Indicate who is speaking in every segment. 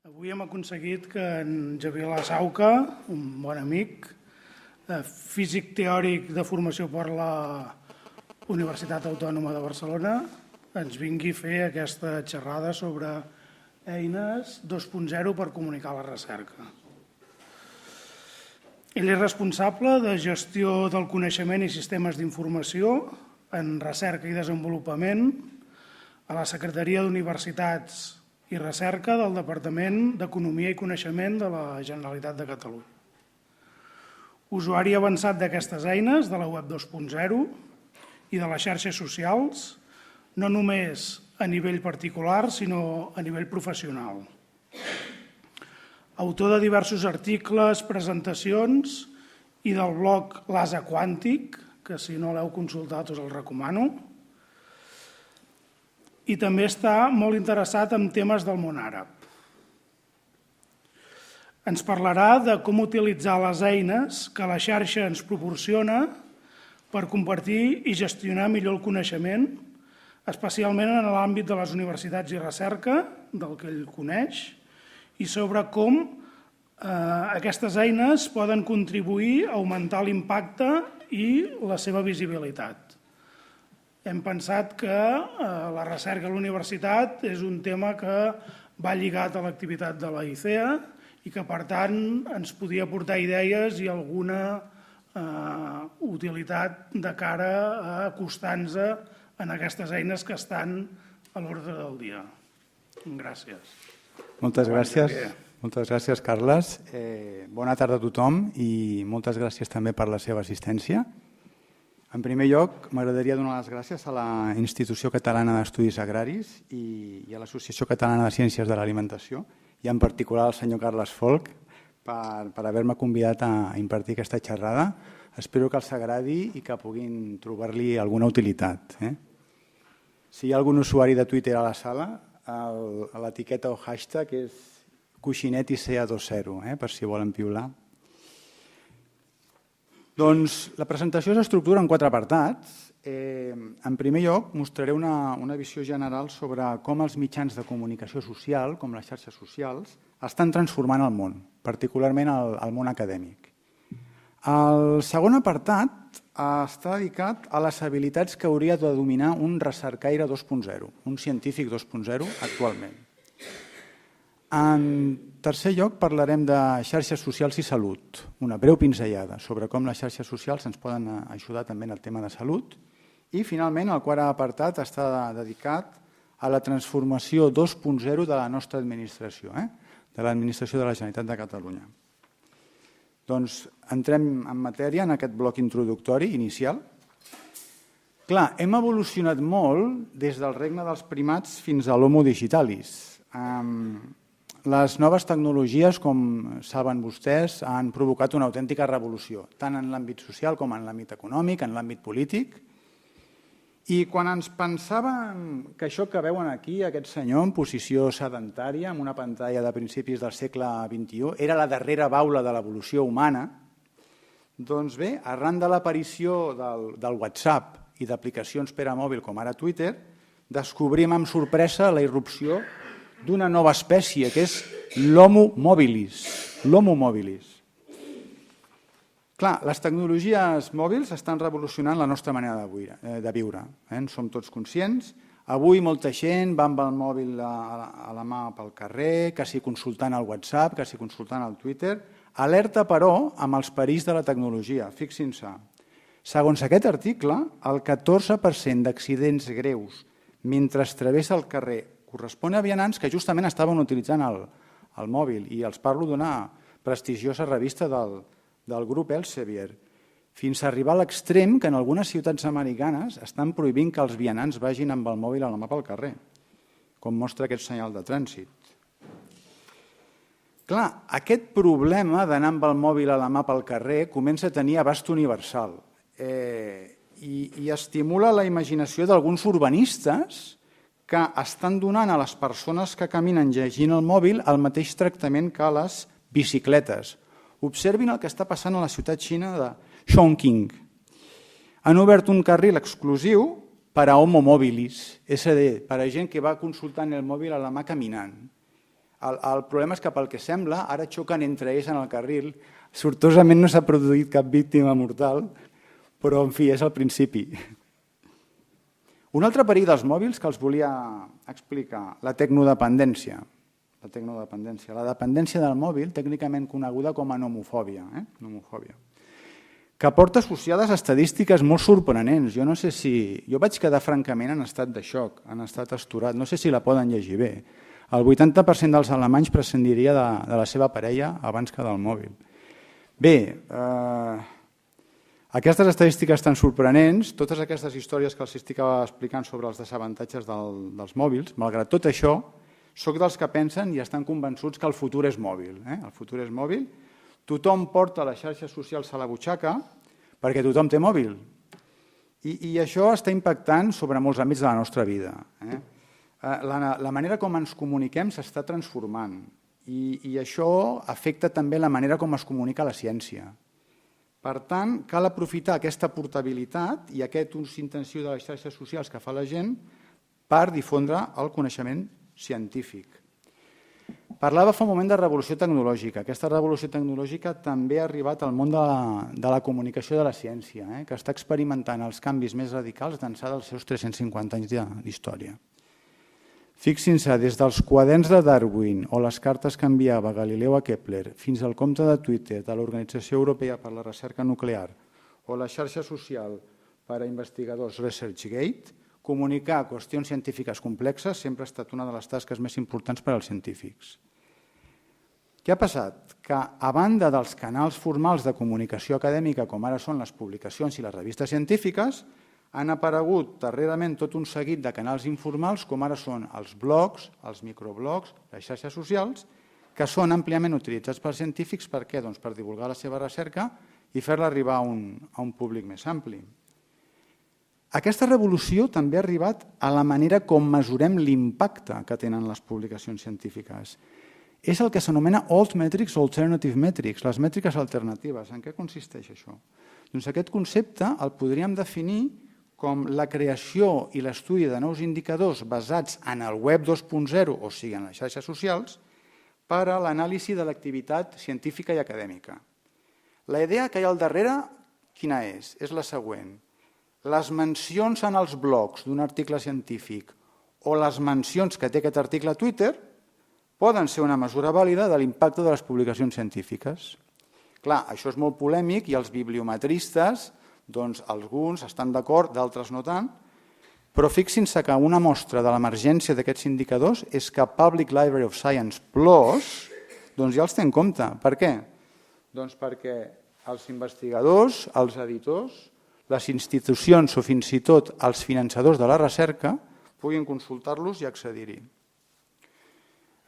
Speaker 1: Avui hem aconseguit que en Javier Lasauca, un bon amic, físic teòric de formació per la Universitat Autònoma de Barcelona, ens vingui a fer aquesta xerrada sobre eines 2.0 per comunicar la recerca. Ell és responsable de gestió del coneixement i sistemes d'informació en recerca i desenvolupament a la Secretaria d'Universitats i Recerca del Departament d'Economia i Coneixement de la Generalitat de Catalunya. Usuari avançat d'aquestes eines, de la web 2.0 i de les xarxes socials, no només a nivell particular, sinó a nivell professional. Autor de diversos articles, presentacions i del blog L'Asa Quàntic, que si no l'heu consultat us el recomano. I també està molt interessat en temes del món àrab. Ens parlarà de com utilitzar les eines que la xarxa ens proporciona per compartir i gestionar millor el coneixement, especialment en l'àmbit de les universitats i recerca, del que ell coneix, i sobre com aquestes eines poden contribuir a augmentar l'impacte i la seva visibilitat. Hem pensat que la recerca a la universitat és un tema que va lligat a l'activitat de la ICEA i que, per tant, ens podia aportar idees i alguna utilitat de cara a acostar-nos en aquestes eines que estan a l'ordre del dia. Gràcies.
Speaker 2: Moltes gràcies. Moltes gràcies, Carles. Bona tarda a tothom i moltes gràcies també per la seva assistència. En primer lloc, m'agradaria donar les gràcies a la Institució Catalana d'Estudis Agraris i a l'Associació Catalana de Ciències de l'Alimentació i en particular al senyor Carles Folch per haver-me convidat a impartir aquesta xerrada. Espero que els agradi i que puguin trobar-li alguna utilitat. Si hi ha algun usuari de Twitter a la sala, l'etiqueta o hashtag és coixineticea20, per si volen piular. Doncs la presentació s'estructura en 4 apartats. En primer lloc, mostraré una visió general sobre com els mitjans de comunicació social, com les xarxes socials, estan transformant el món, particularment el món acadèmic. El segon apartat està dedicat a les habilitats que hauria de dominar un recercaire 2.0, un científic 2.0 actualment. En tercer lloc, parlarem de xarxes socials i salut, una breu pinzellada sobre com les xarxes socials ens poden ajudar també en el tema de salut. I, finalment, el quart apartat està dedicat a la transformació 2.0 de la nostra administració, de l'administració de la Generalitat de Catalunya. Doncs entrem en matèria en aquest bloc introductori inicial. Clar, hem evolucionat molt des del regne dels primats fins a l'Homo digitalis. Les noves tecnologies, com saben vostès, han provocat una autèntica revolució, tant en l'àmbit social com en l'àmbit econòmic, en l'àmbit polític. I quan ens pensàvem que això que veuen aquí, aquest senyor en posició sedentària, amb una pantalla de principis del segle XXI, era la darrera baula de l'evolució humana, doncs bé, arran de l'aparició del WhatsApp i d'aplicacions per a mòbil com ara Twitter, descobrim amb sorpresa la irrupció d'una nova espècie, que és l'Homo mobilis. L'Homo mobilis. Clar, les tecnologies mòbils estan revolucionant la nostra manera de viure. En som tots conscients. Avui molta gent va amb el mòbil a la mà pel carrer, quasi consultant el WhatsApp, quasi consultant el Twitter. Alerta, però, amb els perills de la tecnologia. Fixin-se. Segons aquest article, el 14% d'accidents greus mentre es travessa el carrer correspon a vianants que justament estaven utilitzant el mòbil, i els parlo d'una prestigiosa revista del grup Elsevier, fins a arribar a l'extrem que en algunes ciutats americanes estan prohibint que els vianants vagin amb el mòbil a la mà pel carrer, com mostra aquest senyal de trànsit. Clar, aquest problema d'anar amb el mòbil a la mà pel carrer comença a tenir abast universal i estimula la imaginació d'alguns urbanistes que estan donant a les persones que caminen llegint el mòbil el mateix tractament que a les bicicletes. Observin el que està passant a la ciutat xina de Chongqing. Han obert un carril exclusiu per a homo mobilis, és a dir, per a gent que va consultant el mòbil a la mà caminant. El problema és que, pel que sembla, ara xoquen entre ells en el carril. Sortosament no s'ha produït cap víctima mortal, però, en fi, és el principi. Un altre perill dels mòbils que els volia explicar, la tecnodependència. La dependència del mòbil, tècnicament coneguda com a nomofòbia, que porta associades estadístiques molt sorprenents. Jo no sé si... Jo vaig quedar francament en estat de xoc, en estat astorat. No sé si la poden llegir bé. El 80% dels alemanys prescindiria de la seva parella abans que del mòbil. Bé, aquestes estadístiques tan sorprenents, totes aquestes històries que els estic explicant sobre els desavantatges dels mòbils, malgrat tot això, soc dels que pensen i estan convençuts que el futur és mòbil. El futur és mòbil. Tothom porta les xarxes socials a la butxaca perquè tothom té mòbil. I això està impactant sobre molts àmbits de la nostra vida. La manera com ens comuniquem s'està transformant i això afecta també la manera com es comunica la ciència. Per tant, cal aprofitar aquesta portabilitat i aquest ús intensiu de les xarxes socials que fa la gent per difondre el coneixement científic. Parlava fa un moment de revolució tecnològica. Aquesta revolució tecnològica també ha arribat al món de la comunicació de la ciència, que està experimentant els canvis més radicals d'ençà dels seus 350 anys d'història. Fixin-se, des dels quaderns de Darwin o les cartes que enviava Galileu a Kepler fins al compte de Twitter de l'Organització Europea per la Recerca Nuclear o la xarxa social per a investigadors ResearchGate, comunicar qüestions científiques complexes sempre ha estat una de les tasques més importants per als científics. Què ha passat? Que, a banda dels canals formals de comunicació acadèmica, com ara són les publicacions i les revistes científiques, han aparegut darrerament tot un seguit de canals informals, com ara són els blogs, els microblogs, les xarxes socials, que són àmpliament utilitzats pels científics. Per què? Doncs per divulgar la seva recerca i fer-la arribar a un públic més ampli. Aquesta revolució també ha arribat a la manera com mesurem l'impacte que tenen les publicacions científiques. És el que s'anomena Alt Metrics o Alternative Metrics, les mètriques alternatives. En què consisteix això? Doncs aquest concepte el podríem definir com la creació i l'estudi de nous indicadors basats en el web 2.0, o sigui, en les xarxes socials, per a l'anàlisi de l'activitat científica i acadèmica. La idea que hi ha al darrere, quina és? És la següent. Les mencions en els blogs d'un article científic o les mencions que té aquest article a Twitter poden ser una mesura vàlida de l'impacte de les publicacions científiques. Clar, això és molt polèmic i els bibliometristes, doncs alguns estan d'acord, d'altres no tant, però fixin-se que una mostra de l'emergència d'aquests indicadors és que Public Library of Science Plus doncs ja els té en compte. Per què? Doncs perquè els investigadors, els editors, les institucions o fins i tot els finançadors de la recerca puguin consultar-los i accedir-hi.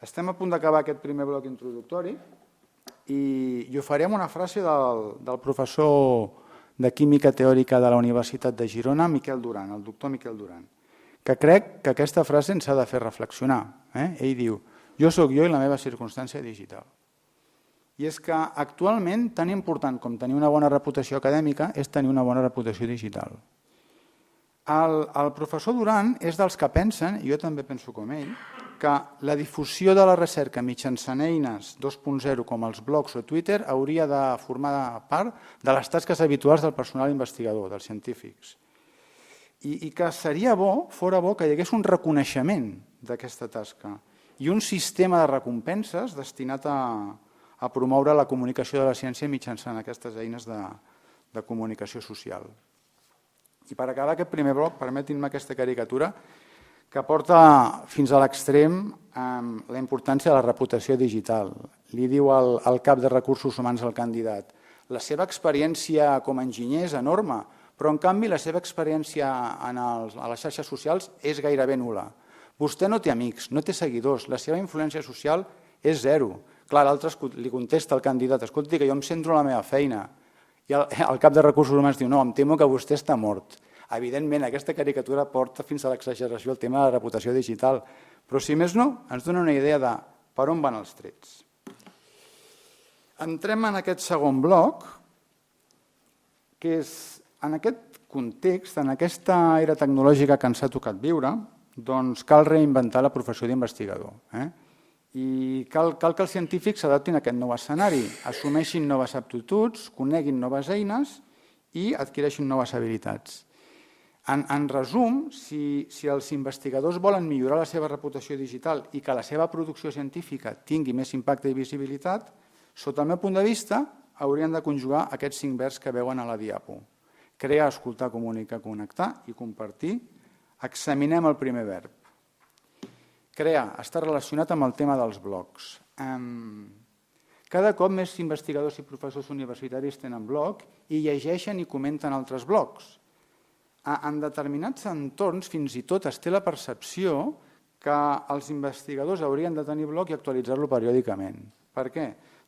Speaker 2: Estem a punt d'acabar aquest primer bloc introductori i ho faré amb una frase del professor de Química Teòrica de la Universitat de Girona, Miquel Duran, el doctor Miquel Duran, que crec que aquesta frase ens ha de fer reflexionar. Ell diu, jo sóc jo i la meva circumstància digital. I és que actualment tan important com tenir una bona reputació acadèmica és tenir una bona reputació digital. El professor Duran és dels que pensen, i jo també penso com ell, que la difusió de la recerca mitjançant eines 2.0 com els blogs o Twitter hauria de formar part de les tasques habituals del personal investigador, dels científics. I que seria bo, fora bo, que hi hagués un reconeixement d'aquesta tasca i un sistema de recompenses destinat a promoure la comunicació de la ciència mitjançant aquestes eines de comunicació social. I per acabar aquest primer bloc, permetin-me aquesta caricatura que porta fins a l'extrem la importància de la reputació digital. Li diu al cap de recursos humans al candidat, la seva experiència com a enginyer és enorme, però en canvi la seva experiència a les xarxes socials és gairebé nul·la. Vostè no té amics, no té seguidors, la seva influència social és zero. Clar, l'altre li contesta al candidat, escolti, que jo em centro en la meva feina. I el cap de recursos humans diu, no, em temo que vostè està mort. Evidentment, aquesta caricatura porta fins a l'exageració el tema de la reputació digital, però si més no, ens dona una idea de per on van els trets. Entrem en aquest segon bloc, que és en aquest context, en aquesta era tecnològica que ens ha tocat viure, doncs cal reinventar la professió d'investigador. I cal que els científics s'adaptin a aquest nou escenari, assumeixin noves aptituds, coneguin noves eines i adquireixin noves habilitats. En resum, si els investigadors volen millorar la seva reputació digital i que la seva producció científica tingui més impacte i visibilitat, sota el meu punt de vista, haurien de conjugar aquests 5 verbs que veuen a la diapo. Crear, escoltar, comunicar, connectar i compartir. Examinem el primer verb. Crear està relacionat amb el tema dels blogs. Cada cop més investigadors i professors universitaris tenen blog i llegeixen i comenten altres blogs. En determinats entorns, fins i tot es té la percepció que els investigadors haurien de tenir blog i actualitzar-lo periòdicament. Per què?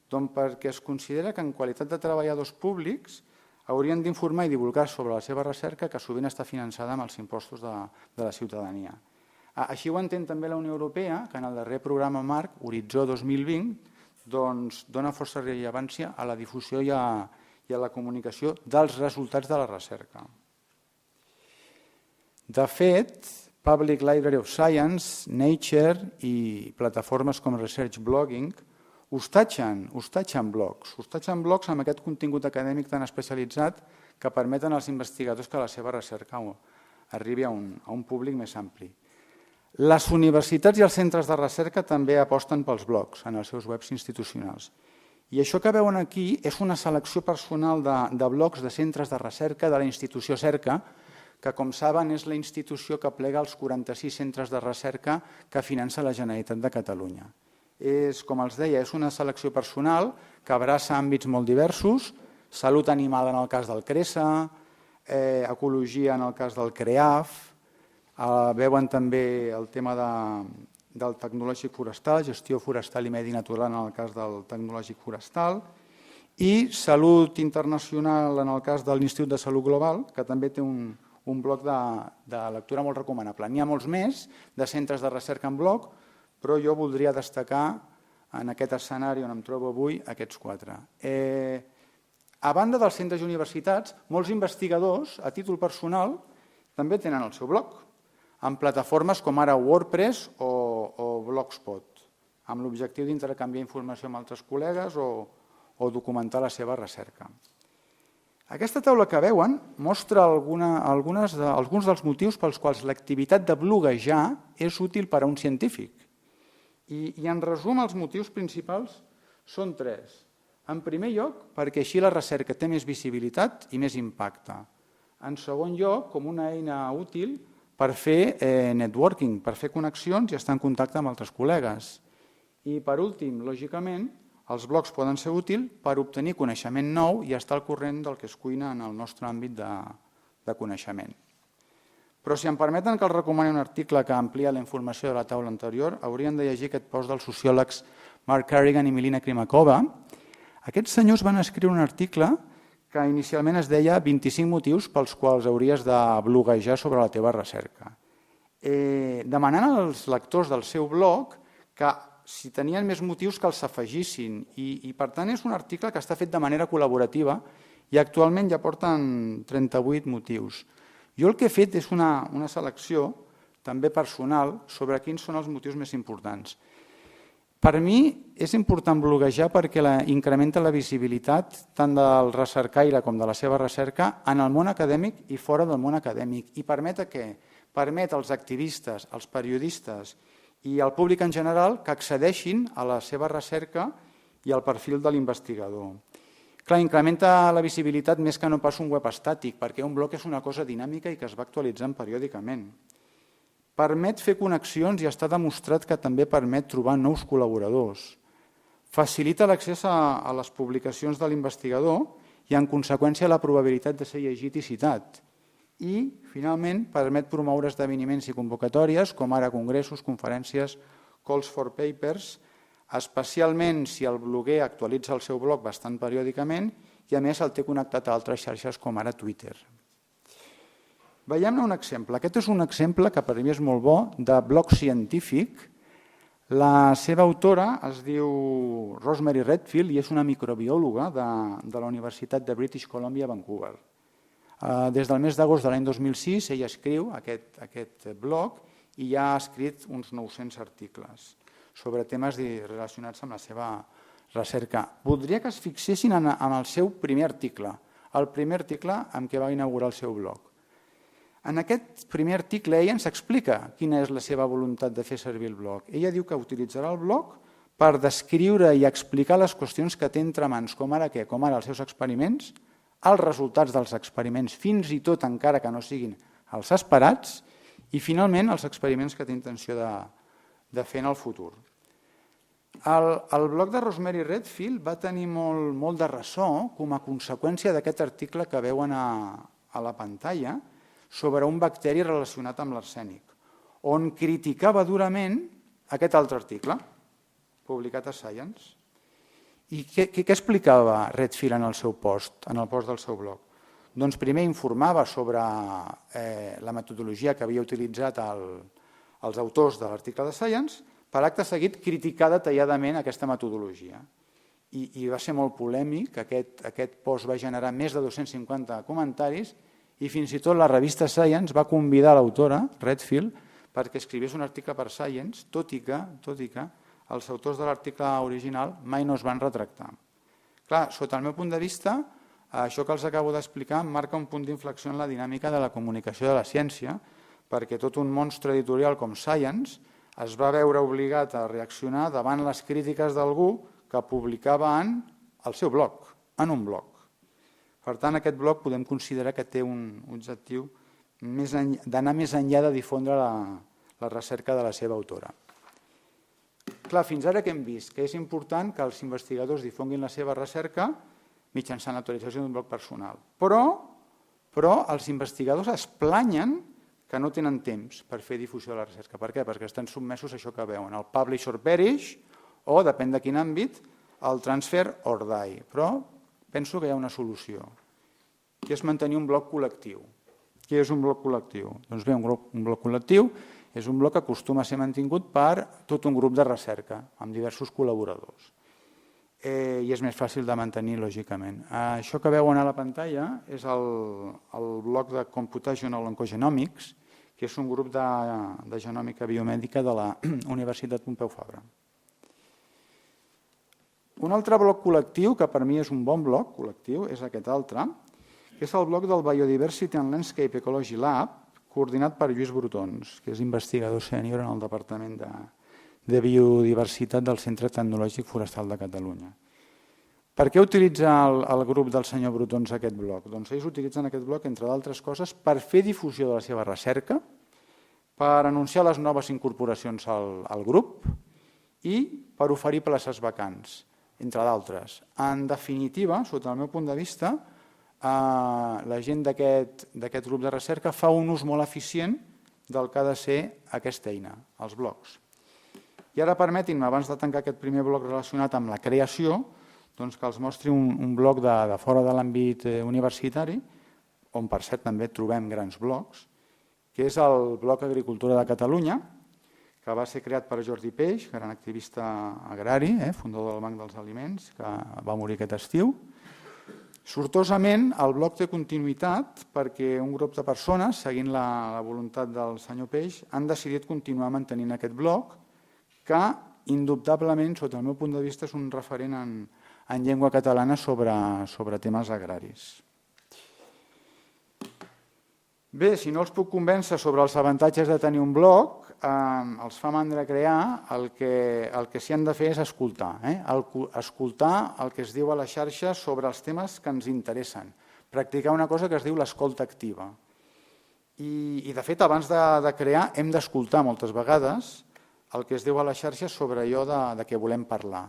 Speaker 2: Doncs perquè es considera que en qualitat de treballadors públics haurien d'informar i divulgar sobre la seva recerca que sovint està finançada amb els impostos de la ciutadania. Així ho entén també la Unió Europea, que en el darrer programa marc, Horitzó 2020, doncs, dona força rellevància a la difusió i a la comunicació dels resultats de la recerca. De fet, Public Library of Science, Nature i plataformes com Research Blogging hostatgen blogs amb aquest contingut acadèmic tan especialitzat que permeten als investigadors que la seva recerca arribi a un públic més ampli. Les universitats i els centres de recerca també aposten pels blogs en els seus webs institucionals. I això que veuen aquí és una selecció personal de blogs de centres de recerca de la institució Cerca, que, com saben, és la institució que plega els 46 centres de recerca que finança la Generalitat de Catalunya. Com els deia, és una selecció personal que abraça àmbits molt diversos, salut animal en el cas del CRESA, ecologia en el cas del CREAF, veuen també el tema del tecnològic forestal, gestió forestal i medi natural en el cas del tecnològic forestal, i salut internacional en el cas de l'Institut de Salut Global, que també té un bloc de lectura molt recomanable. N'hi ha molts més de centres de recerca en blog, però jo voldria destacar en aquest escenari on em trobo avui aquests 4. A banda dels centres i universitats, molts investigadors, a títol personal, també tenen el seu blog, en plataformes com ara WordPress o Blogspot, amb l'objectiu d'intercanviar informació amb altres col·legues o documentar la seva recerca. Aquesta taula que veuen mostra alguns dels motius pels quals l'activitat de bloguejar és útil per a un científic. I en resum, els motius principals són 3. En primer lloc, perquè així la recerca té més visibilitat i més impacte. En segon lloc, com una eina útil per fer networking, per fer connexions i estar en contacte amb altres col·legues. I per últim, lògicament, els blogs poden ser útils per obtenir coneixement nou i estar al corrent del que es cuina en el nostre àmbit de coneixement. Però si em permeten que els recomani un article que amplia la informació de la taula anterior, haurien de llegir aquest post dels sociòlegs Mark Carrigan i Milina Krimakova. Aquests senyors van escriure un article que inicialment es deia 25 motius pels quals hauries de bloguejar sobre la teva recerca. Demanant als lectors del seu blog que si tenien més motius que els afegissin i per tant és un article que està fet de manera col·laborativa i actualment ja porten 38 motius. Jo el que he fet és una selecció també personal sobre quins són els motius més importants. Per mi és important bloguejar perquè incrementa la visibilitat tant del recercaire com de la seva recerca en el món acadèmic i fora del món acadèmic. I permet què? Permet als activistes, als periodistes i al públic en general que accedeixin a la seva recerca i al perfil de l'investigador. Clar, incrementa la visibilitat més que no pas un web estàtic, perquè un blog és una cosa dinàmica i que es va actualitzant periòdicament. Permet fer connexions i està demostrat que també permet trobar nous col·laboradors. Facilita l'accés a les publicacions de l'investigador i, en conseqüència, la probabilitat de ser llegit i citat. I, finalment, permet promoure esdeveniments i convocatòries, com ara congressos, conferències, calls for papers, especialment si el bloguer actualitza el seu blog bastant periòdicament i, a més, el té connectat a altres xarxes com ara Twitter. Veiem-ne un exemple. Aquest és un exemple que per mi és molt bo, de blog científic. La seva autora es diu Rosemary Redfield i és una microbiòloga de la Universitat de British Columbia a Vancouver. Des del mes d'agost de l'any 2006 ella escriu aquest blog i ja ha escrit uns 900 articles. sobre temes relacionats amb la seva recerca. Voldria que es fixessin en el seu primer article, el primer article amb què va inaugurar el seu blog. En aquest primer article ella ens explica quina és la seva voluntat de fer servir el blog. Ella diu que utilitzarà el blog per descriure i explicar les qüestions que té entre mans, com ara els seus experiments, els resultats dels experiments, fins i tot encara que no siguin els esperats, i finalment els experiments que té intenció de fer en el futur. El blog de Rosemary Redfield va tenir molt de ressò com a conseqüència d'aquest article que veuen a la pantalla sobre un bacteri relacionat amb l'arsènic, on criticava durament aquest altre article, publicat a Science. I què explicava Redfield en el seu post, en el post del seu blog? Doncs primer informava sobre la metodologia que havia utilitzat els autors de l'article de Science, per acte seguit criticar detalladament aquesta metodologia. I va ser molt polèmic, aquest post va generar més de 250 comentaris i fins i tot la revista Science va convidar l'autora, Redfield, perquè escrivís un article per Science, tot i que els autors de l'article original mai no es van retractar. Clar, sota el meu punt de vista, això que els acabo d'explicar marca un punt d'inflexió en la dinàmica de la comunicació de la ciència, perquè tot un monstre editorial com Science es va veure obligat a reaccionar davant les crítiques d'algú que publicava en el seu blog, en un blog. Per tant, aquest blog podem considerar que té un objectiu d'anar més enllà de difondre la recerca de la seva autora. Clar, fins ara que hem vist que és important que els investigadors difonguin la seva recerca mitjançant l'autorització d'un blog personal. Però els investigadors es planyen que no tenen temps per fer difusió de la recerca. Per què? Perquè estan submesos a això que veuen, el publish or perish, o, depèn de quin àmbit, el transfer or die. Però penso que hi ha una solució, que és mantenir un blog col·lectiu. Què és un blog col·lectiu? Doncs bé, un blog col·lectiu és un blog que acostuma a ser mantingut per tot un grup de recerca, amb diversos col·laboradors. I és més fàcil de mantenir, lògicament. Això que veuen a la pantalla és el blog de Computational Oncogenomics, que és un grup de genòmica biomèdica de la Universitat Pompeu Fabra. Un altre blog col·lectiu, que per mi és un bon blog col·lectiu, és aquest altre, que és el blog del Biodiversity and Landscape Ecology Lab, coordinat per Lluís Brotons, que és investigador sènior en el Departament de Biodiversitat del Centre Tecnològic Forestal de Catalunya. Per què utilitza el grup del senyor Brotons aquest blog? Doncs ells utilitzen aquest blog, entre d'altres coses, per fer difusió de la seva recerca, per anunciar les noves incorporacions al grup i per oferir places vacants, entre d'altres. En definitiva, sota el meu punt de vista, la gent d'aquest grup de recerca fa un ús molt eficient del que ha de ser aquesta eina, els blogs. I ara permetin-me, abans de tancar aquest primer bloc relacionat amb la creació, doncs que els mostri un bloc de fora de l'àmbit universitari, on per cert també trobem grans blocs, que és el bloc Agricultura de Catalunya, que va ser creat per Jordi Peix, gran activista agrari, fundador del Banc dels Aliments, que va morir aquest estiu. Sortosament, el blog té continuïtat perquè un grup de persones, seguint la voluntat del senyor Peix, han decidit continuar mantenint aquest blog, que indubtablement, sota el meu punt de vista, és un referent en llengua catalana sobre temes agraris. Bé, si no els puc convèncer sobre els avantatges de tenir un blog, els fa mandra crear, el que s'hi han de fer és escoltar. Escoltar el que es diu a la xarxa sobre els temes que ens interessen. Practicar una cosa que es diu l'escolta activa. I de fet, abans de crear, hem d'escoltar moltes vegades el que es diu a la xarxa sobre allò de què volem parlar.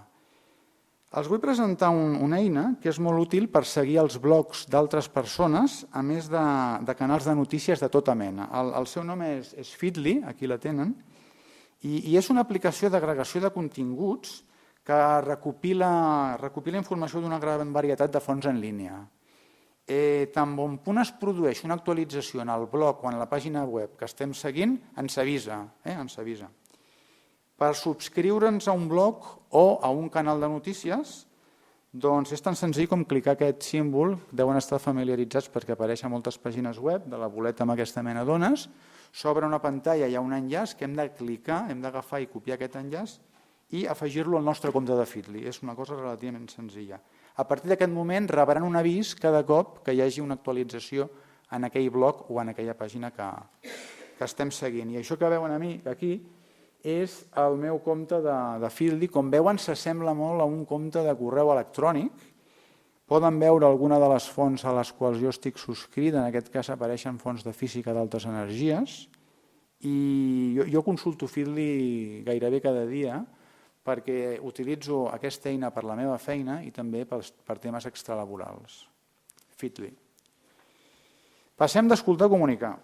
Speaker 2: Els vull presentar una eina que és molt útil per seguir els blogs d'altres persones, a més de canals de notícies de tota mena. El seu nom és Feedly, aquí la tenen, i és una aplicació d'agregació de continguts que recopila informació d'una gran varietat de fonts en línia. Tan bon punt es produeix una actualització en el blog o en la pàgina web que estem seguint, ens avisa. Per subscriure'ns a un blog o a un canal de notícies, doncs és tan senzill com clicar aquest símbol, deuen estar familiaritzats perquè apareix a moltes pàgines web, de la boleta amb aquesta mena d'ones, s'obre una pantalla, hi ha un enllaç que hem de clicar, hem d'agafar i copiar aquest enllaç i afegir-lo al nostre compte de Feedly. És una cosa relativament senzilla. A partir d'aquest moment rebran un avís cada cop que hi hagi una actualització en aquell blog o en aquella pàgina que estem seguint. I això que veuen aquí és el meu compte de Feedly. Com veuen, s'assembla molt a un compte de correu electrònic. Poden veure alguna de les fonts a les quals jo estic subscrit. En aquest cas apareixen fonts de física d'altes energies. I jo consulto Feedly gairebé cada dia perquè utilitzo aquesta eina per la meva feina i també per temes extralaborals. Feedly. Passem d'escoltar a comunicar.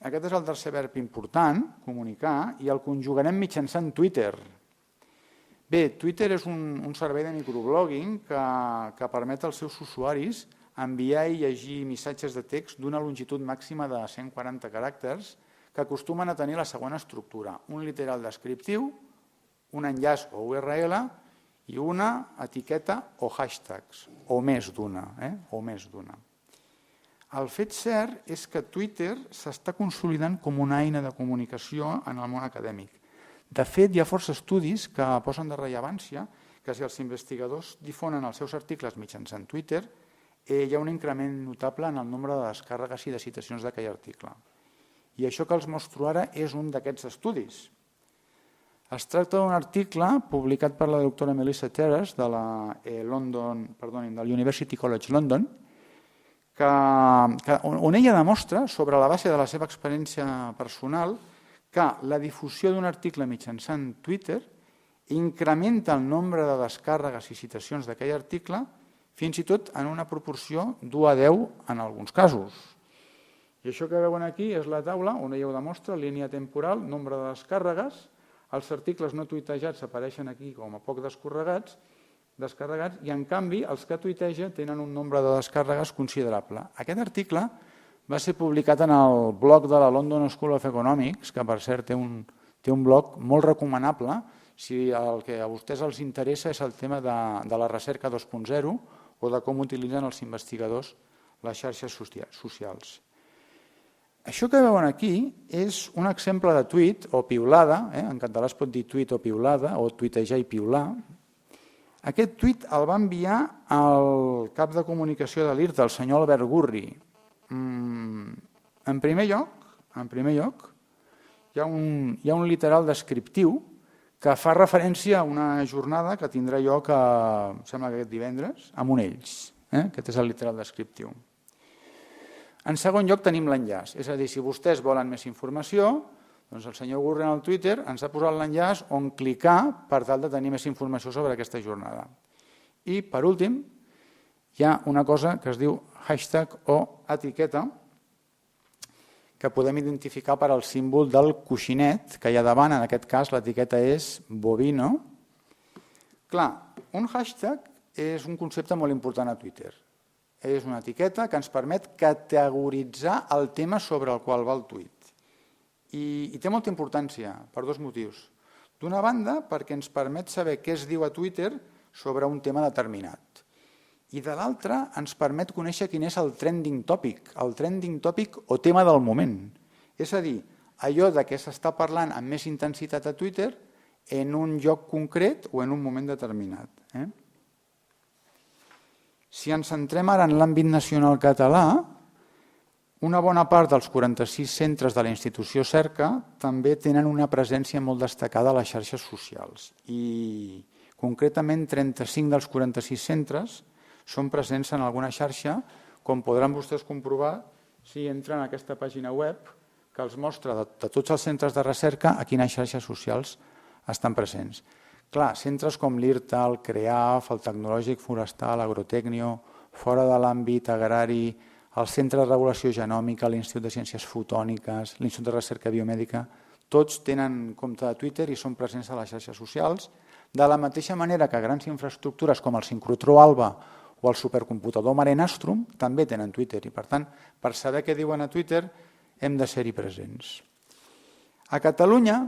Speaker 2: Aquest és el tercer verb important, comunicar, i el conjugarem mitjançant Twitter. Bé, Twitter és un servei de microblogging que permet als seus usuaris enviar i llegir missatges de text d'una longitud màxima de 140 caràcters que acostumen a tenir la següent estructura: un literal descriptiu, un enllaç o URL i una etiqueta o hashtags, o més d'una. El fet cert és que Twitter s'està consolidant com una eina de comunicació en el món acadèmic. De fet, hi ha força estudis que posen de rellevància que si els investigadors difonen els seus articles mitjançant Twitter, hi ha un increment notable en el nombre de descàrregues i de citacions d'aquell article. I això que els mostro ara és un d'aquests estudis. Es tracta d'un article publicat per la doctora Melissa Terrace de la del University College London, on ella demostra, sobre la base de la seva experiència personal, que la difusió d'un article mitjançant Twitter incrementa el nombre de descàrregues i citacions d'aquell article fins i tot en una proporció d'1:10 en alguns casos. I això que veuen aquí és la taula on ella ho demostra, línia temporal, nombre de descàrregues. Els articles no tuitejats apareixen aquí com a poc descarregats i, en canvi, els que tuiteja tenen un nombre de descàrregues considerable. Aquest article va ser publicat en el blog de la London School of Economics, que, per cert, té un blog molt recomanable si el que a vostès els interessa és el tema de la recerca 2.0 o de com utilitzen els investigadors les xarxes socials. Això que veuen aquí és un exemple de tuit o piulada, en català es pot dir tuit o piulada, o tuitejar i piular. Aquest tuit el va enviar al cap de comunicació de l'IRTA, el senyor Albert Gurri. En primer lloc, hi ha un literal descriptiu que fa referència a una jornada que tindrà lloc, em sembla que aquest divendres, a Monells. Aquest és el literal descriptiu. En segon lloc tenim l'enllaç, és a dir, si vostès volen més informació, doncs el senyor Gurri en el Twitter ens ha posat l'enllaç on clicar per tal de tenir més informació sobre aquesta jornada. I, per últim, hi ha una cosa que es diu hashtag o etiqueta, que podem identificar per al símbol del coixinet que hi ha davant, en aquest cas l'etiqueta és bovino. Clar, un hashtag és un concepte molt important a Twitter. És una etiqueta que ens permet categoritzar el tema sobre el qual va el tuit. I té molta importància per dos motius. D'una banda, perquè ens permet saber què es diu a Twitter sobre un tema determinat. I de l'altra, ens permet conèixer quin és el trending topic o tema del moment. És a dir, allò de què s'està parlant amb més intensitat a Twitter en un lloc concret o en un moment determinat. Si ens centrem ara en l'àmbit nacional català, una bona part dels 46 centres de la institució Cerca també tenen una presència molt destacada a les xarxes socials i concretament 35 dels 46 centres són presents en alguna xarxa, com podran vostès comprovar si entren a aquesta pàgina web que els mostra de tots els centres de recerca a quines xarxes socials estan presents. Clar, centres com l'IRTA, el CREAF, el Tecnològic Forestal, l'Agrotècnio, fora de l'àmbit agrari, el Centre de Regulació Genòmica, l'Institut de Ciències Fotòniques, l'Institut de Recerca Biomèdica, tots tenen compte de Twitter i són presents a les xarxes socials, de la mateixa manera que grans infraestructures com el sincrotró Alba o el supercomputador Mare Nostrum també tenen Twitter i, per tant, per saber què diuen a Twitter hem de ser-hi presents. A Catalunya,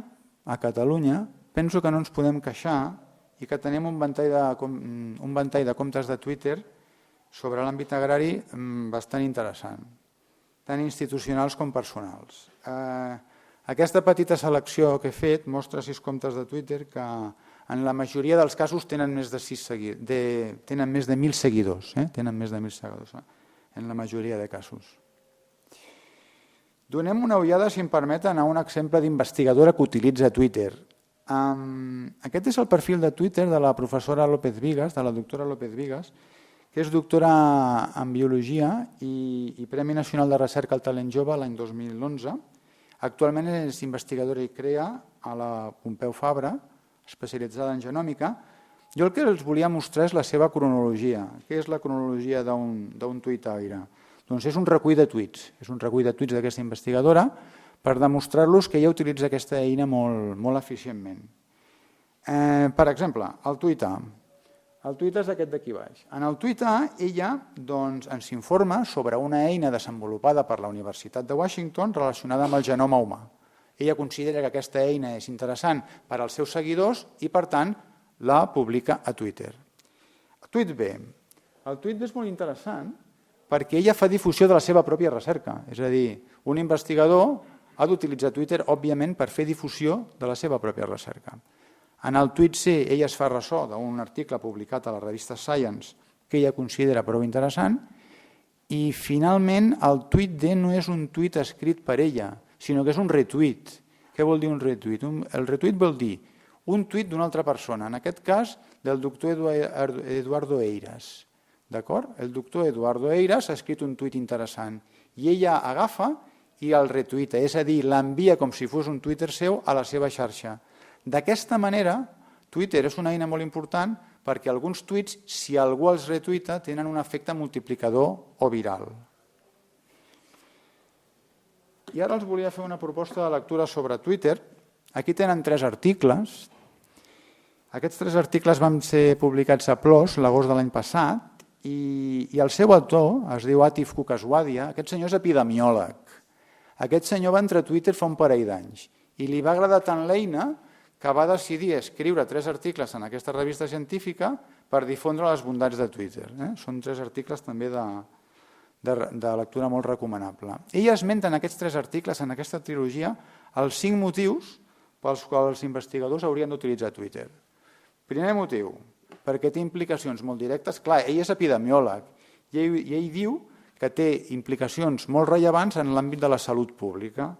Speaker 2: penso que no ens podem queixar i que tenim un ventall de comptes de Twitter sobre l'àmbit agrari bastant interessant, tant institucionals com personals. Aquesta petita selecció que he fet mostra 6 comptes de Twitter que En la majoria dels casos tenen més de 1.000 seguidors. Tenen més de 1.000 seguidors, en la majoria de casos. Donem una ullada, si em permeten, a un exemple d'investigadora que utilitza Twitter. Aquest és el perfil de Twitter de la professora López Vigas, de la doctora López Vigas, que és doctora en Biologia i Premi Nacional de Recerca al Talent Jove l'any 2011. Actualment és investigadora i crea a la Pompeu Fabra, especialitzada en genòmica. Jo el que els volia mostrar és la seva cronologia. Què és la cronologia d'un tuitaire? Doncs és un recull de tuits. És un recull de tuits d'aquesta investigadora per demostrar-los que ella utilitza aquesta eina molt eficientment. Per exemple, el Twitter. El Twitter és aquest d'aquí baix. En el Twitter, ella ens informa sobre una eina desenvolupada per la Universitat de Washington relacionada amb el genoma humà. Ella considera que aquesta eina és interessant per als seus seguidors i, per tant, la publica a Twitter. Tweet B. El Tweet B és molt interessant perquè ella fa difusió de la seva pròpia recerca. És a dir, un investigador ha d'utilitzar Twitter, òbviament, per fer difusió de la seva pròpia recerca. En el Tweet C, ella es fa ressò d'un article publicat a la revista Science que ella considera prou interessant i, finalment, el Tweet D no és un tuit escrit per ella, sinó que és un retweet. Què vol dir un retweet? El retweet vol dir un tuit d'una altra persona, en aquest cas del doctor Eduardo Eiras. D'acord? El doctor Eduardo Eiras ha escrit un tuit interessant i ella agafa i el retuita, és a dir, l'envia com si fos un Twitter seu a la seva xarxa. D'aquesta manera, Twitter és una eina molt important perquè alguns tuits, si algú els retuita, tenen un efecte multiplicador o viral. I ara els volia fer una proposta de lectura sobre Twitter. Aquí tenen 3 articles. Aquests 3 articles van ser publicats a PLOS l'agost de l'any passat i el seu autor es diu Atif Kukaswadia. Aquest senyor és epidemiòleg. Aquest senyor va entrar a Twitter fa un parell d'anys i li va agradar tant l'eina que va decidir escriure 3 articles en aquesta revista científica per difondre les bondats de Twitter. Són 3 articles també de lectura molt recomanable. Ella esmenta en aquests 3 articles, en aquesta trilogia, els 5 motius pels quals els investigadors haurien d'utilitzar Twitter. Primer motiu, perquè té implicacions molt directes. Clar, ell és epidemiòleg i ell diu que té implicacions molt rellevants en l'àmbit de la salut pública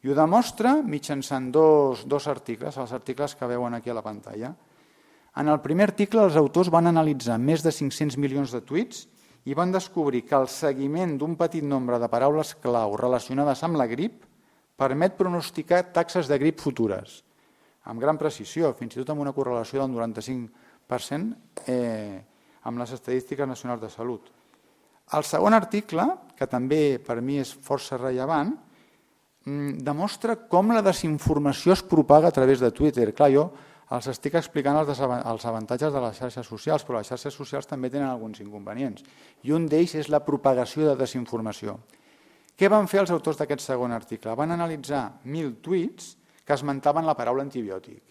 Speaker 2: i ho demostra mitjançant dos articles, els articles que veuen aquí a la pantalla. En el primer article, els autors van analitzar més de 500 milions de tuits i van descobrir que el seguiment d'un petit nombre de paraules clau relacionades amb la grip permet pronosticar taxes de grip futures, amb gran precisió, fins i tot amb una correlació del 95% amb les estadístiques nacionals de salut. El segon article, que també per mi és força rellevant, demostra com la desinformació es propaga a través de Twitter. Clar, jo els estic explicant els avantatges de les xarxes socials, però les xarxes socials també tenen alguns inconvenients. I un d'ells és la propagació de desinformació. Què van fer els autors d'aquest segon article? Van analitzar 1.000 tuits que esmentaven la paraula antibiòtic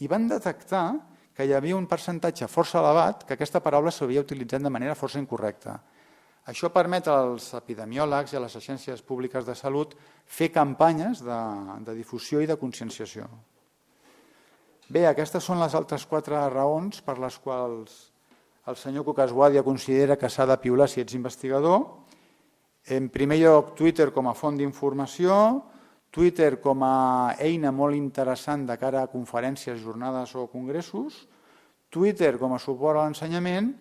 Speaker 2: i van detectar que hi havia un percentatge força elevat que aquesta paraula s'havia utilitzat de manera força incorrecta. Això permet als epidemiòlegs i a les agències públiques de salut fer campanyes de difusió i de conscienciació. Bé, aquestes són les altres 4 raons per les quals el senyor Kukaswadia considera que s'ha de piular si ets investigador. En primer lloc, Twitter com a font d'informació, Twitter com a eina molt interessant de cara a conferències, jornades o congressos, Twitter com a suport a l'ensenyament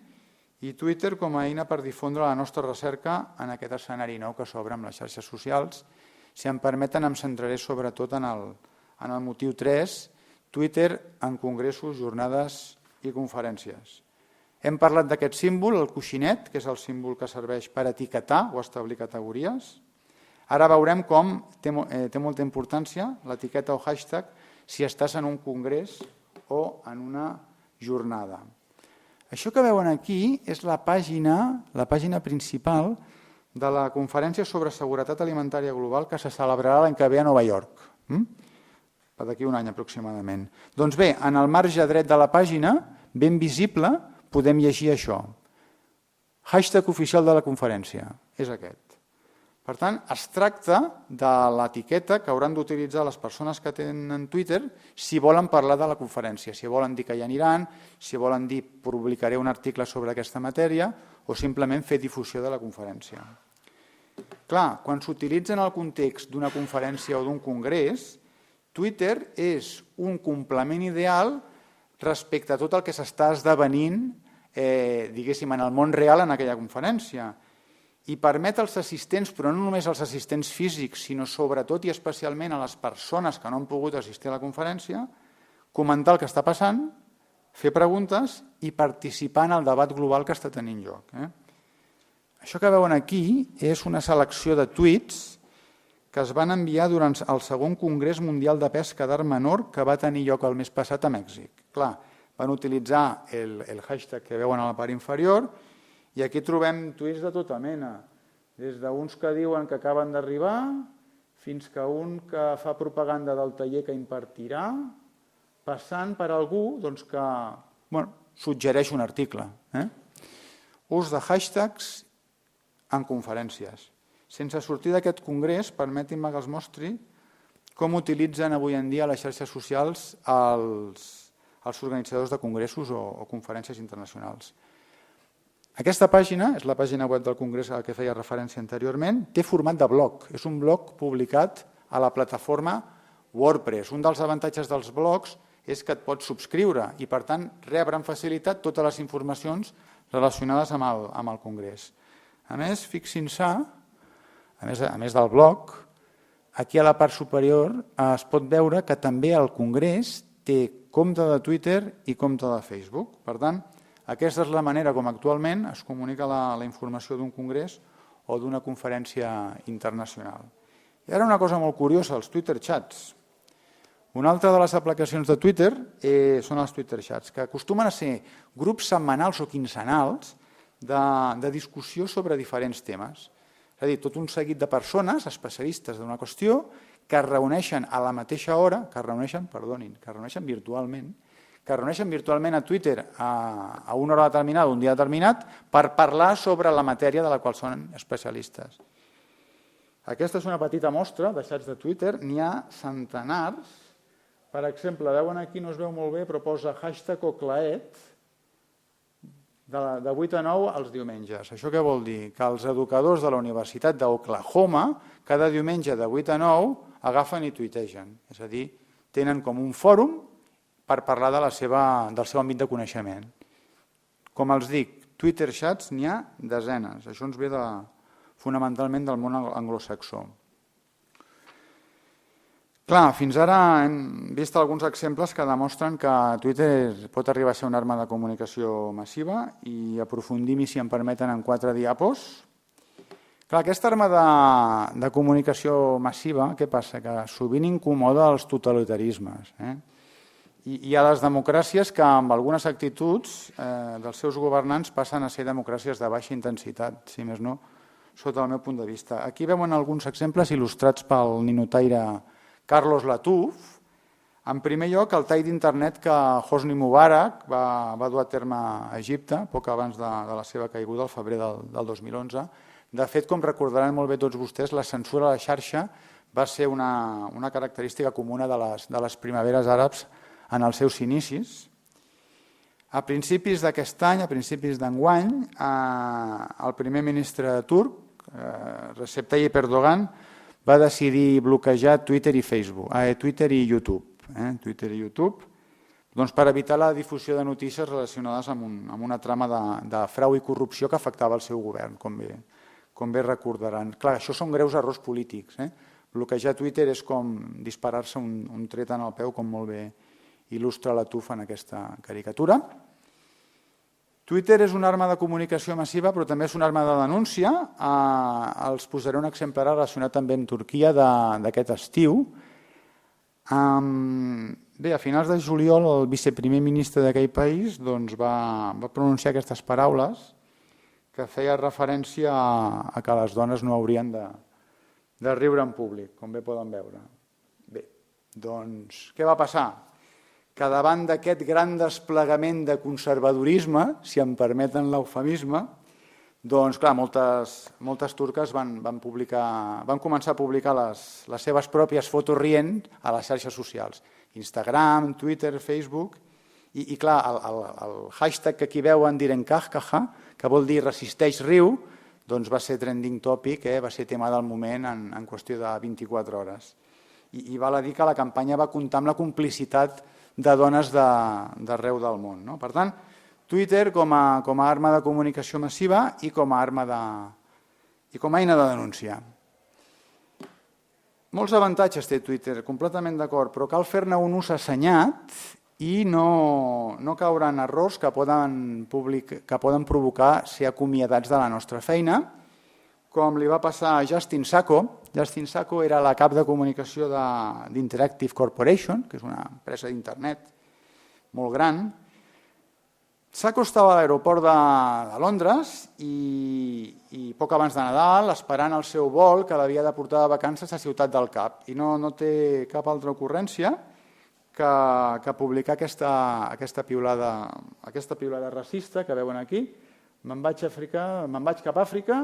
Speaker 2: i Twitter com a eina per difondre la nostra recerca en aquest escenari nou que s'obre amb les xarxes socials. Si em permeten, em centraré sobretot en el motiu 3, Twitter en congressos, jornades i conferències. Hem parlat d'aquest símbol, el coixinet, que és el símbol que serveix per etiquetar o establir categories. Ara veurem com té molta importància l'etiqueta o hashtag si estàs en un congrés o en una jornada. Això que veuen aquí és la pàgina principal de la conferència sobre seguretat alimentària global que se celebrarà l'any que ve a Nova York. Per d'aquí un any aproximadament. Doncs bé, en el marge dret de la pàgina, ben visible, podem llegir això. Hashtag oficial de la conferència, és aquest. Per tant, es tracta de l'etiqueta que hauran d'utilitzar les persones que tenen Twitter si volen parlar de la conferència, si volen dir que hi aniran, si volen dir publicaré un article sobre aquesta matèria o simplement fer difusió de la conferència. Clar, quan s'utilitza en el context d'una conferència o d'un congrés, Twitter és un complement ideal respecte a tot el que s'està esdevenint, diguéssim, en el món real en aquella conferència. I permet als assistents, però no només als assistents físics, sinó sobretot i especialment a les persones que no han pogut assistir a la conferència, comentar el que està passant, fer preguntes i participar en el debat global que està tenint lloc. Això que veuen aquí és una selecció de tuits que es van enviar durant el segon Congrés Mundial de Pesca d'Art Menor que va tenir lloc el mes passat a Mèxic. Clar, van utilitzar el hashtag que veuen a la part inferior i aquí trobem tuits de tota mena, des d'uns que diuen que acaben d'arribar fins que un que fa propaganda del taller que impartirà, passant per algú que suggereix un article. Ús de hashtags en conferències. Sense sortir d'aquest congrés, permetin-me que els mostri com utilitzen avui en dia les xarxes socials els organitzadors de congressos o conferències internacionals. Aquesta pàgina, és la pàgina web del Congrés a la que feia referència anteriorment, té format de blog. És un blog publicat a la plataforma WordPress. Un dels avantatges dels blogs és que et pots subscriure i, per tant, rebre amb facilitat totes les informacions relacionades amb el Congrés. A més, fixin-se, a més del blog, aquí a la part superior es pot veure que també el Congrés té compte de Twitter i compte de Facebook. Per tant, aquesta és la manera com actualment es comunica la informació d'un congrés o d'una conferència internacional. I ara una cosa molt curiosa, els Twitter Chats. Una altra de les aplicacions de Twitter són els Twitter Chats, que acostumen a ser grups setmanals o quinzenals de discussió sobre diferents temes. És a dir, tot un seguit de persones especialistes d'una qüestió que es reuneixen a la mateixa hora, que es reuneixen virtualment a Twitter a una hora determinada, un dia determinat, per parlar sobre la matèria de la qual són especialistes. Aquesta és una petita mostra de xats de Twitter, n'hi ha centenars. Per exemple, veuen aquí, no es veu molt bé, però posa hashtag Oclaet de 8 a 9 els diumenges. Això què vol dir? Que els educadors de la Universitat d'Oklahoma cada diumenge de 8 a 9 agafen i tuitegen. És a dir, tenen com un fòrum per parlar del seu àmbit de coneixement. Com els dic, Twitter Chats n'hi ha desenes. Això ens ve fonamentalment del món anglosaxó. Clar, fins ara hem vist alguns exemples que demostren que Twitter pot arribar a ser una arma de comunicació massiva i aprofundim-hi, si em permeten, en 4 diapos. Clar, aquesta arma de comunicació massiva, què passa? Que sovint incomoda els totalitarismes. I a les democràcies que amb algunes actituds dels seus governants passen a ser democràcies de baixa intensitat, si més no, sota el meu punt de vista. Aquí veuen alguns exemples il·lustrats pel ninotaire Carlos Latuf. En primer lloc, el tall d'internet que Hosni Mubarak va dur a terme a Egipte, poc abans de la seva caiguda, al febrer del 2011. De fet, com recordaran molt bé tots vostès, la censura a la xarxa va ser una característica comuna de les primaveres àrabs en els seus inicis. A principis d'aquest any, a principis d'enguany, el primer ministre turc, Recep Tayyip Erdogan, va decidir bloquejar Twitter i YouTube, per evitar la difusió de notícies relacionades amb una trama de frau i corrupció que afectava el seu govern, com bé recordaran. Clar, això són greus errors polítics. Bloquejar Twitter és com disparar-se un tret en el peu, com molt bé il·lustra Latuf en aquesta caricatura. Twitter és una arma de comunicació massiva, però també és una arma de denúncia. Els posaré un exemple relacionat també amb Turquia d'aquest estiu. Bé, a finals de juliol el viceprimer ministre d'aquell país va pronunciar aquestes paraules que feia referència a que les dones no haurien de riure en públic, com bé poden veure. Bé, doncs, què va passar? Que davant d'aquest gran desplegament de conservadorisme, si em permeten l'eufemisme, Doncs, clar, moltes turques van començar a publicar les seves pròpies fotos rient a les xarxes socials. Instagram, Twitter, Facebook, i clar, el hashtag que aquí veuen, Direnkahkaha, que vol dir resisteix riu, doncs va ser trending topic, va ser tema del moment en qüestió de 24 hores. I val a dir que la campanya va comptar amb la complicitat de dones d'arreu del món. Per tant, Twitter com a arma de comunicació massiva i com a eina de denunciar. Molts avantatges té Twitter, completament d'acord, però cal fer-ne un ús assenyat i no caure en errors que poden provocar ser acomiadats de la nostra feina, com li va passar a Justin Sacco. Justin Sacco era la cap de comunicació d'Interactive Corporation, que és una empresa d'internet molt gran. Sacco estava a l'aeroport de Londres i poc abans de Nadal, esperant el seu vol que l'havia de portar de vacances a Ciutat del Cap. I no té cap altra ocurrència que publicar aquesta piulada racista que veuen aquí. Me'n vaig cap a Àfrica,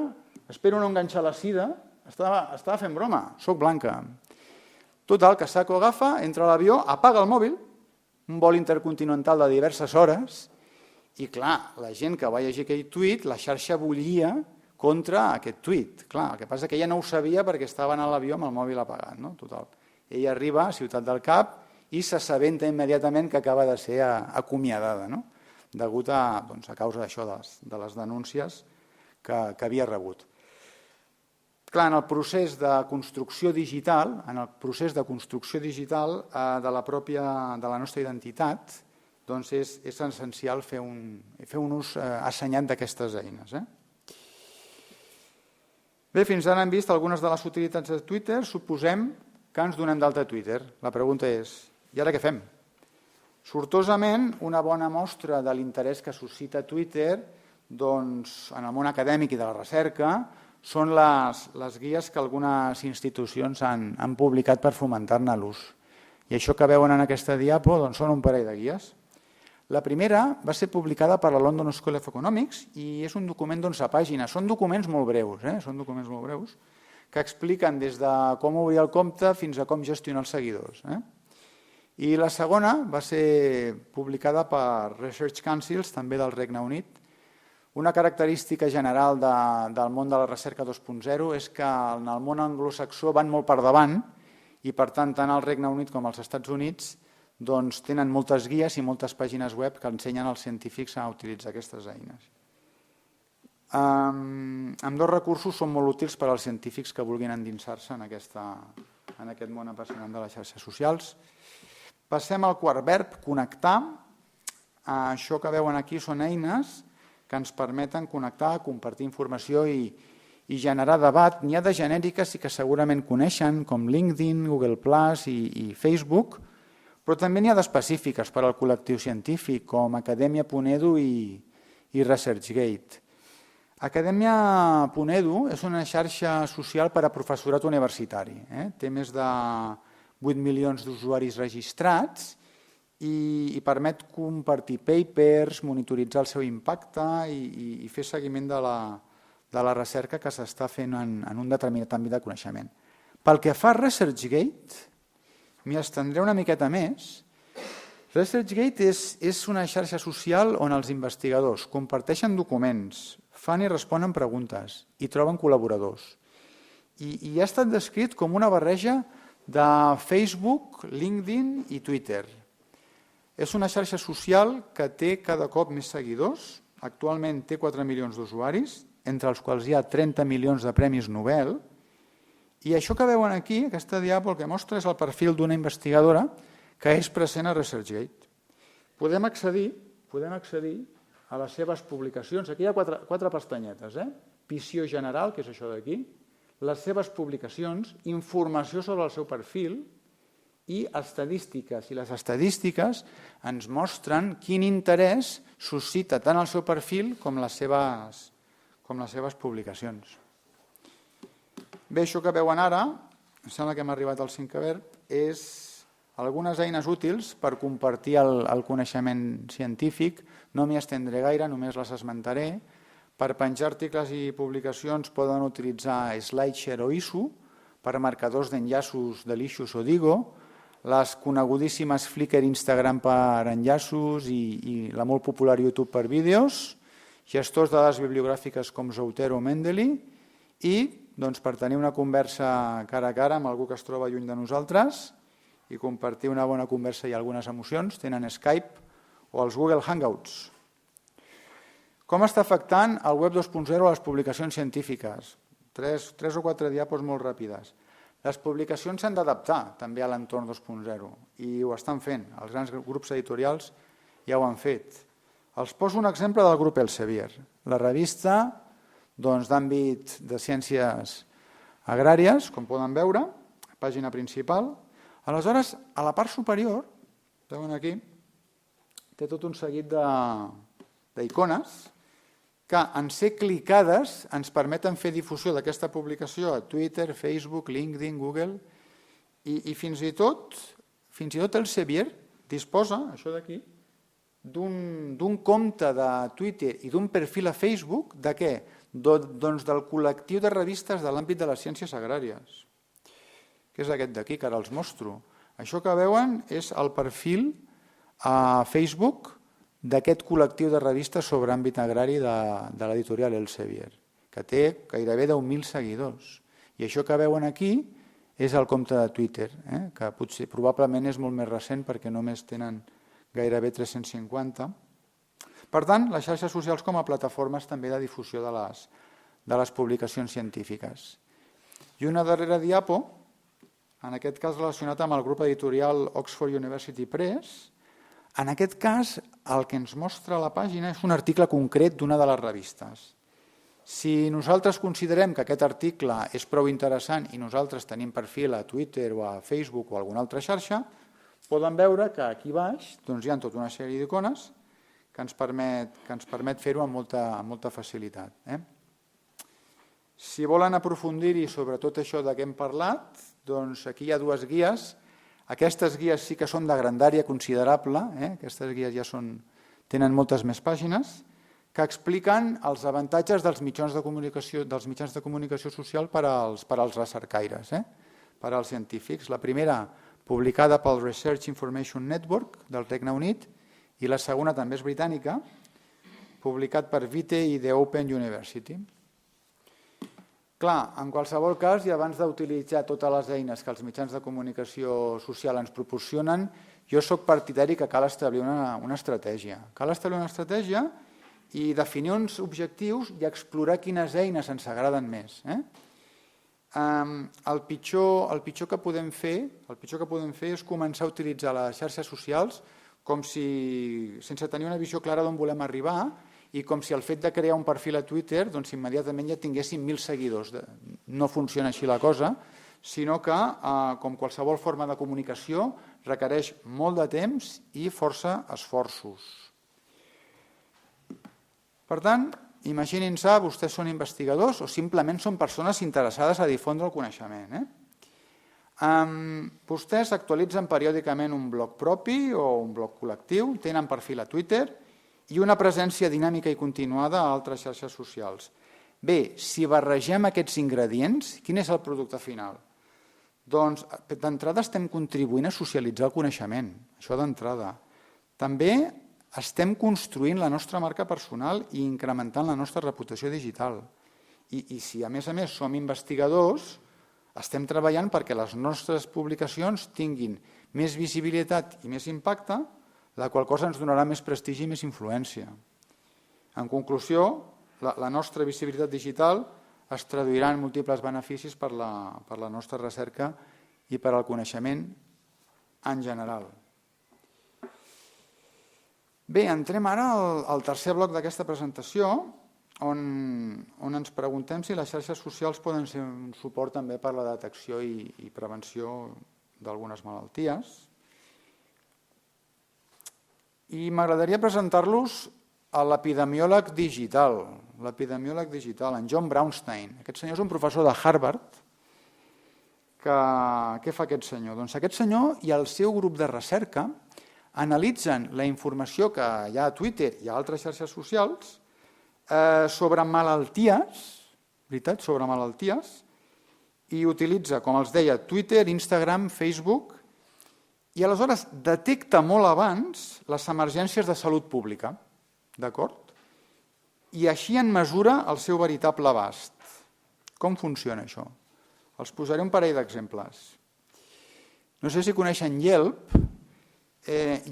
Speaker 2: espero no enganxar la sida. Estava fent broma, soc blanca. Total, que Sacco agafa, entra a l'avió, apaga el mòbil, un vol intercontinental de diverses hores, i clar, la gent que va llegir aquell tuit, la xarxa bullia contra aquest tuit. Clar, el que passa és que ella no ho sabia perquè estaven a l'avió amb el mòbil apagat. Total. Ella arriba a Ciutat del Cap i s'assabenta immediatament que acaba de ser acomiadada, degut a causa d'això, de les denúncies que havia rebut. Clar, en el procés de construcció digital, de la nostra identitat, doncs és essencial fer un ús assenyat d'aquestes eines. Bé, fins ara hem vist algunes de les utilitats de Twitter. Suposem que ens donem d'alta a Twitter. La pregunta és, i ara què fem? Sortosament, una bona mostra de l'interès que suscita Twitter en el món acadèmic i de la recerca són les guies que algunes institucions han publicat per fomentar-ne l'ús. I això que veuen en aquesta diapo són un parell de guies. La primera va ser publicada per la London School of Economics i és un document d'11 pàgines. Són documents molt breus, que expliquen des de com obrir el compte fins a com gestionar els seguidors. I la segona va ser publicada per Research Councils, també del Regne Unit. Una característica general del món de la recerca 2.0 és que en el món anglosaxó van molt per davant i, per tant, tant el Regne Unit com els Estats Units tenen moltes guies i moltes pàgines web que ensenyen als científics a utilitzar aquestes eines. Ambdós recursos són molt útils per als científics que vulguin endinsar-se en aquest món apassionant de les xarxes socials. Passem al quart verb, connectar. Això que veuen aquí són eines que ens permeten connectar, compartir informació i generar debat. N'hi ha de genèriques i que segurament coneixen, com LinkedIn, Google+, i Facebook, però també n'hi ha d'específiques per al col·lectiu científic, com Academia.edu i ResearchGate. Academia.edu és una xarxa social per a professorat universitari. Té més de 8 milions d'usuaris registrats i permet compartir papers, monitoritzar el seu impacte i fer seguiment de la recerca que s'està fent en un determinat àmbit de coneixement. Pel que fa a ResearchGate, m'hi estendré una miqueta més. ResearchGate és una xarxa social on els investigadors comparteixen documents, fan i responen preguntes i troben col·laboradors. I ha estat descrit com una barreja de Facebook, LinkedIn i Twitter. És una xarxa social que té cada cop més seguidors. Actualment té 4 milions d'usuaris, entre els quals hi ha 30 milions de premis Nobel. I això que veuen aquí, aquesta diapo, el que mostra és el perfil d'una investigadora que és present a ResearchGate. Podem accedir a les seves publicacions. Aquí hi ha quatre pestanyetes. Visió general, que és això d'aquí, les seves publicacions, informació sobre el seu perfil i estadístiques. I les estadístiques ens mostren quin interès suscita tant el seu perfil com les seves publicacions. Bé, això que veuen ara, em sembla que hem arribat al cinquè verb, és algunes eines útils per compartir el coneixement científic. No m'hi estendré gaire, només les esmentaré, Per penjar articles i publicacions poden utilitzar SlideShare o ISO, per marcadors d'enllaços de Licious o Digo, les conegudíssimes Flickr i Instagram per enllaços i la molt popular YouTube per vídeos, gestors de dades bibliogràfiques com Zotero o Mendeley i per tenir una conversa cara a cara amb algú que es troba lluny de nosaltres i compartir una bona conversa i algunes emocions, tenen Skype o els Google Hangouts. Com està afectant el web 2.0 a les publicacions científiques? Tres o quatre diapos molt ràpides. Les publicacions s'han d'adaptar també a l'entorn 2.0 i ho estan fent. Els grans grups editorials ja ho han fet. Els poso un exemple del grup Elsevier, la revista d'àmbit de ciències agràries, com poden veure, pàgina principal. Aleshores, a la part superior, veuen aquí, té tot un seguit d'icones que en ser clicades ens permeten fer difusió d'aquesta publicació a Twitter, Facebook, LinkedIn, Google i fins i tot Elsevier disposa, això d'aquí, d'un compte de Twitter i d'un perfil a Facebook de què? Doncs del col·lectiu de revistes de l'àmbit de les ciències agràries, que és aquest d'aquí, que ara els mostro. Això que veuen és el perfil a Facebook d'aquest col·lectiu de revistes sobre àmbit agrari de l'editorial Elsevier, que té gairebé 10.000 seguidors. I això que veuen aquí és el compte de Twitter, que probablement és molt més recent perquè només tenen gairebé 350. Per tant, les xarxes socials com a plataformes també de difusió de les publicacions científiques. I una darrera diapo, en aquest cas relacionat amb el grup editorial Oxford University Press. En aquest cas, el que ens mostra la pàgina és un article concret d'una de les revistes. Si nosaltres considerem que aquest article és prou interessant i nosaltres tenim perfil a Twitter o a Facebook o a alguna altra xarxa, poden veure que aquí baix hi ha tota una sèrie d'icones que ens permet fer-ho amb molta facilitat. Si volen aprofundir-hi sobre tot això de què hem parlat, doncs aquí hi ha dues guies. Aquestes guies sí que són de grandària considerable, aquestes guies ja tenen moltes més pàgines, que expliquen els avantatges dels mitjans de comunicació social per als recercaires, per als científics. La primera, publicada pel Research Information Network del Regne Unit, i la segona també és britànica, publicat per Vitae i The Open University. Clar, en qualsevol cas, i abans d'utilitzar totes les eines que els mitjans de comunicació social ens proporcionen, jo soc partidari que cal establir una estratègia. Cal establir una estratègia i definir uns objectius i explorar quines eines ens agraden més. El pitjor que podem fer és començar a utilitzar les xarxes socials com si, sense tenir una visió clara d'on volem arribar, i com si el fet de crear un perfil a Twitter immediatament ja tinguéssim 1.000 seguidors. No funciona així la cosa, sinó que, com qualsevol forma de comunicació, requereix molt de temps i força esforços. Per tant, imaginin-se, vostès són investigadors o simplement són persones interessades a difondre el coneixement. Vostès actualitzen periòdicament un blog propi o un blog col·lectiu, tenen perfil a Twitter i una presència dinàmica i continuada a altres xarxes socials. Bé, si barregem aquests ingredients, quin és el producte final? Doncs, d'entrada, estem contribuint a socialitzar el coneixement, això d'entrada. També estem construint la nostra marca personal i incrementant la nostra reputació digital. I si, a més, som investigadors, estem treballant perquè les nostres publicacions tinguin més visibilitat i més impacte, la qual cosa ens donarà més prestigi i més influència. En conclusió, la nostra visibilitat digital es traduirà en múltiples beneficis per la nostra recerca i per al coneixement en general. Bé, entrem ara al tercer bloc d'aquesta presentació, on ens preguntem si les xarxes socials poden ser un suport també per la detecció i prevenció d'algunes malalties. I m'agradaria presentar-los a l'epidemiòleg digital, en John Brownstein. Aquest senyor és un professor de Harvard. Què fa aquest senyor? Doncs aquest senyor i el seu grup de recerca analitzen la informació que hi ha a Twitter i a altres xarxes socials sobre malalties, veritat, sobre malalties, i utilitza, com els deia, Twitter, Instagram, Facebook, i aleshores detecta molt abans les emergències de salut pública, d'acord? I així en mesura el seu veritable abast. Com funciona això? Els posaré un parell d'exemples. No sé si coneixen Yelp.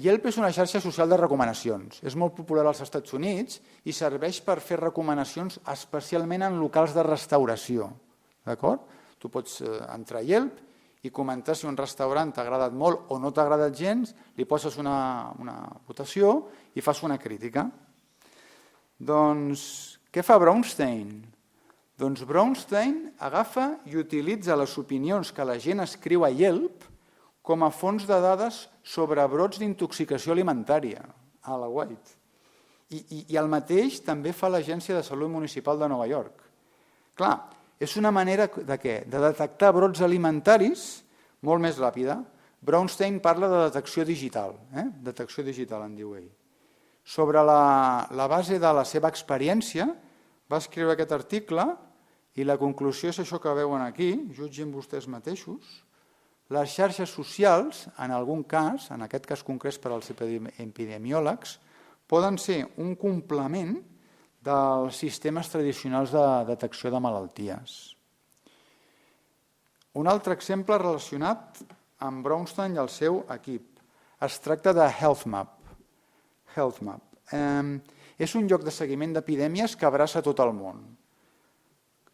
Speaker 2: Yelp és una xarxa social de recomanacions. És molt popular als Estats Units i serveix per fer recomanacions especialment en locals de restauració. D'acord? Tu pots entrar a Yelp i comentar si un restaurant t'ha agradat molt o no t'ha agradat gens, li poses una votació i fas una crítica. Doncs, què fa Brownstein? Doncs Brownstein agafa i utilitza les opinions que la gent escriu a Yelp com a fonts de dades sobre brots d'intoxicació alimentària a la White. I el mateix també fa l'Agència de Salut Municipal de Nova York. Clar, és una manera de què? De detectar brots alimentaris molt més ràpida. Brownstein parla de detecció digital. Detecció digital, en diu ell. Sobre la base de la seva experiència, va escriure aquest article i la conclusió és això que veuen aquí, jutgin vostès mateixos. Les xarxes socials, en algun cas, en aquest cas concret per als epidemiòlegs, poden ser un complement dels sistemes tradicionals de detecció de malalties. Un altre exemple relacionat amb Brownstein i el seu equip. Es tracta de HealthMap. És un lloc de seguiment d'epidèmies que abraça tot el món.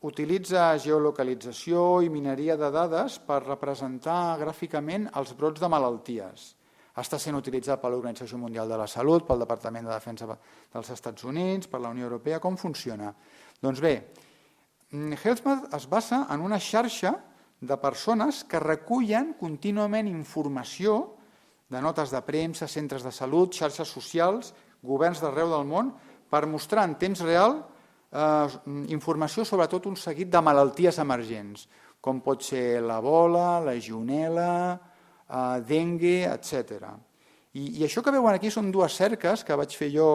Speaker 2: Utilitza geolocalització i mineria de dades per representar gràficament els brots de malalties. Està sent utilitzat per l'Organització Mundial de la Salut, pel Departament de Defensa dels Estats Units, per la Unió Europea. Com funciona? Doncs bé, HealthMap es basa en una xarxa de persones que recullen contínuament informació de notes de premsa, centres de salut, xarxes socials, governs d'arreu del món, per mostrar en temps real informació sobre tot un seguit de malalties emergents, com pot ser l'Ebola, la legionel·la, dengue, etc. I això que veuen aquí són dues cerques que vaig fer jo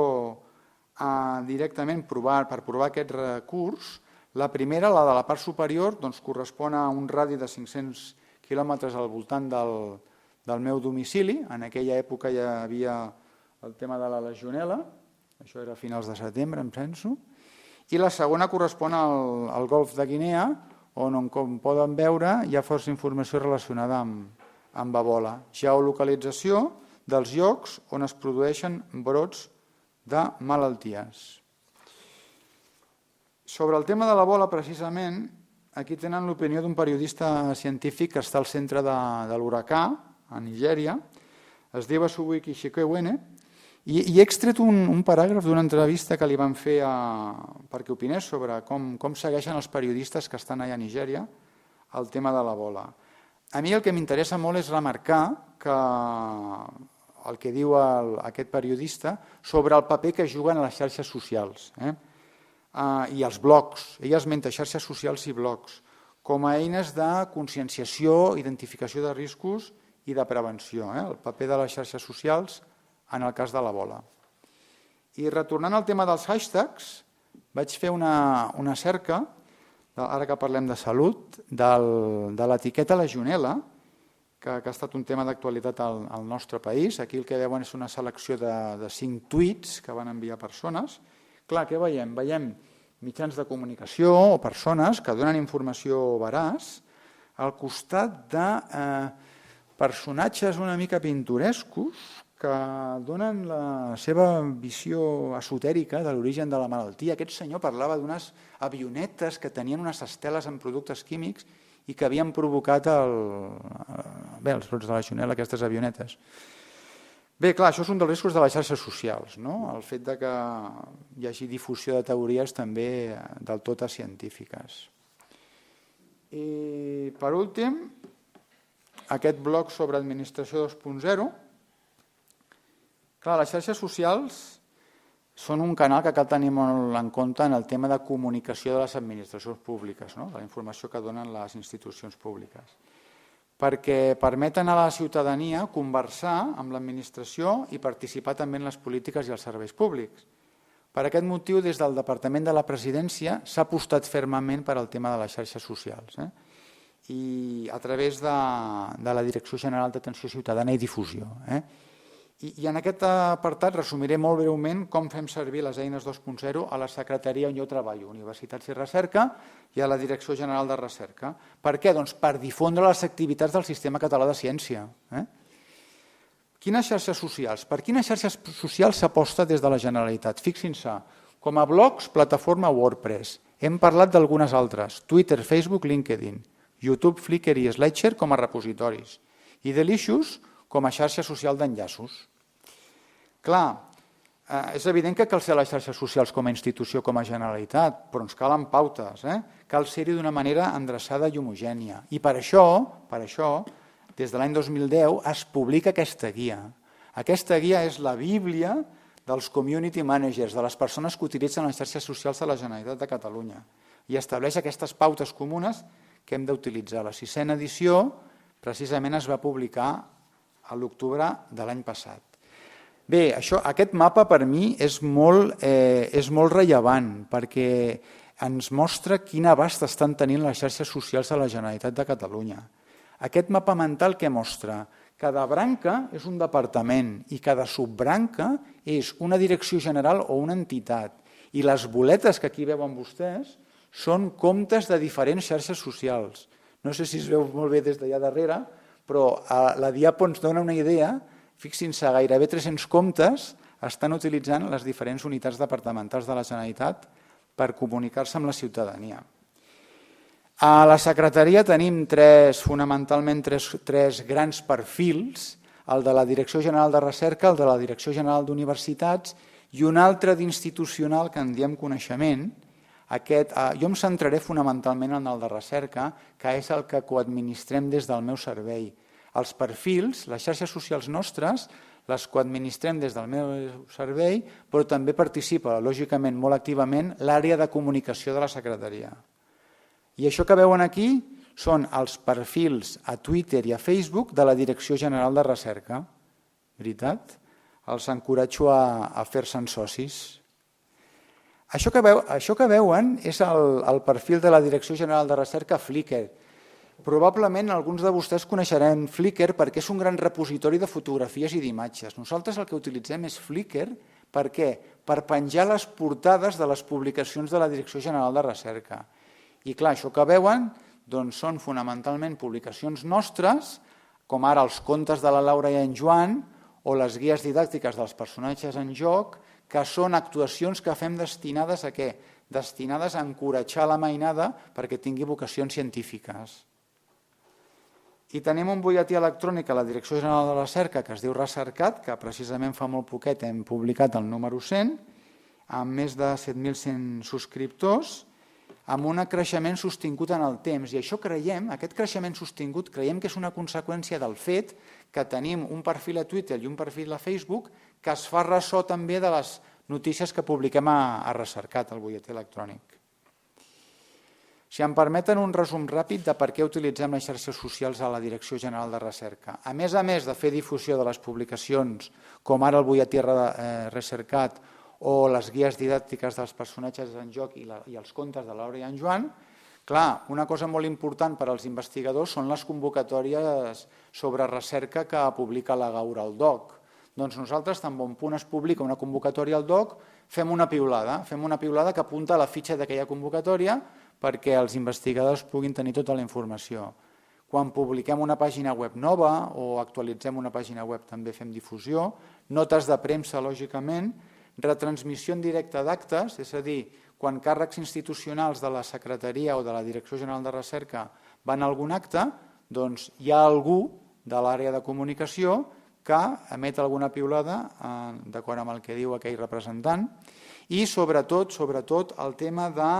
Speaker 2: directament per provar aquest recurs. La primera, la de la part superior, correspon a un radi de 500 quilòmetres al voltant del meu domicili. En aquella època hi havia el tema de la legionel·la, això era a finals de setembre, em penso. I la segona correspon al Golf de Guinea, on, com poden veure, hi ha força informació relacionada amb Ebola. Geolocalització dels llocs on es produeixen brots de malalties. Sobre el tema de l'Ebola, precisament, aquí tenen l'opinió d'un periodista científic que està al centre de l'huracà, a Nigèria. Es diu Asubuike Shikwewene, i he extret un paràgraf d'una entrevista que li van fer perquè opinés sobre com segueixen els periodistes que estan allà a Nigèria el tema de l'Ebola. A mi el que m'interessa molt és remarcar que el que diu aquest periodista sobre el paper que juguen a les xarxes socials i els blogs. Ell esmenta xarxes socials i blogs com a eines de conscienciació, identificació de riscos i de prevenció. El paper de les xarxes socials en el cas de l'Ebola. I retornant al tema dels hashtags, vaig fer una cerca, ara que parlem de salut, de l'etiqueta legionel·la, que ha estat un tema d'actualitat al nostre país. Aquí el que veuen és una selecció de 5 tuits que van enviar persones. Clar, què veiem? Veiem mitjans de comunicació o persones que donen informació veraç al costat de personatges una mica pintorescos que donen la seva visió esotèrica de l'origen de la malaltia. Aquest senyor parlava d'unes avionetes que tenien unes esteles amb productes químics i que havien provocat els brots de la legionel·la, aquestes avionetes. Bé, clar, això és un dels riscos de les xarxes socials, el fet que hi hagi difusió de teories també del tot científiques. I, per últim, aquest bloc sobre administració 2.0. Clar, les xarxes socials són un canal que cal tenir molt en compte en el tema de comunicació de les administracions públiques, de la informació que donen les institucions públiques, perquè permeten a la ciutadania conversar amb l'administració i participar també en les polítiques i els serveis públics. Per aquest motiu, des del Departament de la Presidència s'ha apostat fermament per al tema de les xarxes socials i a través de la Direcció General d'Atenció Ciutadana i Difusió. I en aquest apartat resumiré molt breument com fem servir les eines 2.0 a la Secretaria on jo treballo, Universitats i Recerca, i a la Direcció General de Recerca. Per què? Doncs per difondre les activitats del Sistema Català de Ciència. Quines xarxes socials? Per quines xarxes socials s'aposta des de la Generalitat? Fixin-se, com a blogs, plataforma WordPress. Hem parlat d'algunes altres, Twitter, Facebook, LinkedIn, YouTube, Flickr i SlideShare com a repositoris i Delicious com a xarxa social d'enllaços. Clar, és evident que cal ser a les xarxes socials com a institució, com a Generalitat, però ens calen pautes, cal ser-hi d'una manera endreçada i homogènia. I per això, des de l'any 2010 es publica aquesta guia. Aquesta guia és la bíblia dels community managers, de les persones que utilitzen les xarxes socials de la Generalitat de Catalunya, i estableix aquestes pautes comunes que hem d'utilitzar. La 6a edició precisament es va publicar a l'octubre de l'any passat. Bé, aquest mapa per mi és molt rellevant perquè ens mostra quin abast estan tenint les xarxes socials de la Generalitat de Catalunya. Aquest mapa mental què mostra? Cada branca és un departament i cada subbranca és una direcció general o una entitat. I les boletes que aquí veuen vostès són comptes de diferents xarxes socials. No sé si es veu molt bé des d'allà darrere, però la diapo ens dona una idea. Fixin-se, gairebé 300 comptes estan utilitzant les diferents unitats departamentals de la Generalitat per comunicar-se amb la ciutadania. A la Secretaria tenim fonamentalment tres grans perfils, el de la Direcció General de Recerca, el de la Direcció General d'Universitats i un altre d'institucional que en diem coneixement. Jo em centraré fonamentalment en el de recerca, que és el que coadministrem des del meu servei. Els perfils, les xarxes socials nostres, les coadministrem des del meu servei, però també participa, lògicament, molt activament, l'àrea de comunicació de la Secretaria. I això que veuen aquí són els perfils a Twitter i a Facebook de la Direcció General de Recerca. Veritat? Els encoratjo a fer-se'n socis. Això que veuen és el perfil de la Direcció General de Recerca a Flickr. Probablement alguns de vostès coneixeran Flickr perquè és un gran repositori de fotografies i d'imatges. Nosaltres el que utilitzem és Flickr. Per què? Per penjar les portades de les publicacions de la Direcció General de Recerca. I clar, això que veuen són fonamentalment publicacions nostres, com ara els contes de la Laura i en Joan o les guies didàctiques dels personatges en joc, que són actuacions que fem destinades a què? Destinades a encoratjar la mainada perquè tingui vocacions científiques. I tenim un butlletí electrònic a la Direcció General de Recerca que es diu Recercat, que precisament fa molt poquet hem publicat el número 100, amb més de 7.100 subscriptors, amb un creixement sostingut en el temps. I això aquest creixement sostingut, creiem que és una conseqüència del fet que tenim un perfil a Twitter i un perfil a Facebook que es fa ressò també de les notícies que publiquem a Recercat, al butlletí electrònic. Si em permeten un resum ràpid de per què utilitzem les xarxes socials a la Direcció General de Recerca. A més de fer difusió de les publicacions, com ara el butlletí Recercat o les guies didàctiques dels personatges en joc i els contes de Laura i en Joan, clar, una cosa molt important per als investigadors són les convocatòries sobre recerca que publica la Gaur al DOC. Doncs nosaltres, tan bon punt es publica una convocatòria al DOC, fem una piulada que apunta a la fitxa d'aquella convocatòria perquè els investigadors puguin tenir tota la informació. Quan publiquem una pàgina web nova o actualitzem una pàgina web també fem difusió, notes de premsa, lògicament, retransmissió en directe d'actes, és a dir, quan càrrecs institucionals de la Secretaria o de la Direcció General de Recerca van a algun acte, doncs hi ha algú de l'àrea de comunicació que emet alguna piulada d'acord amb el que diu aquell representant i sobretot el tema de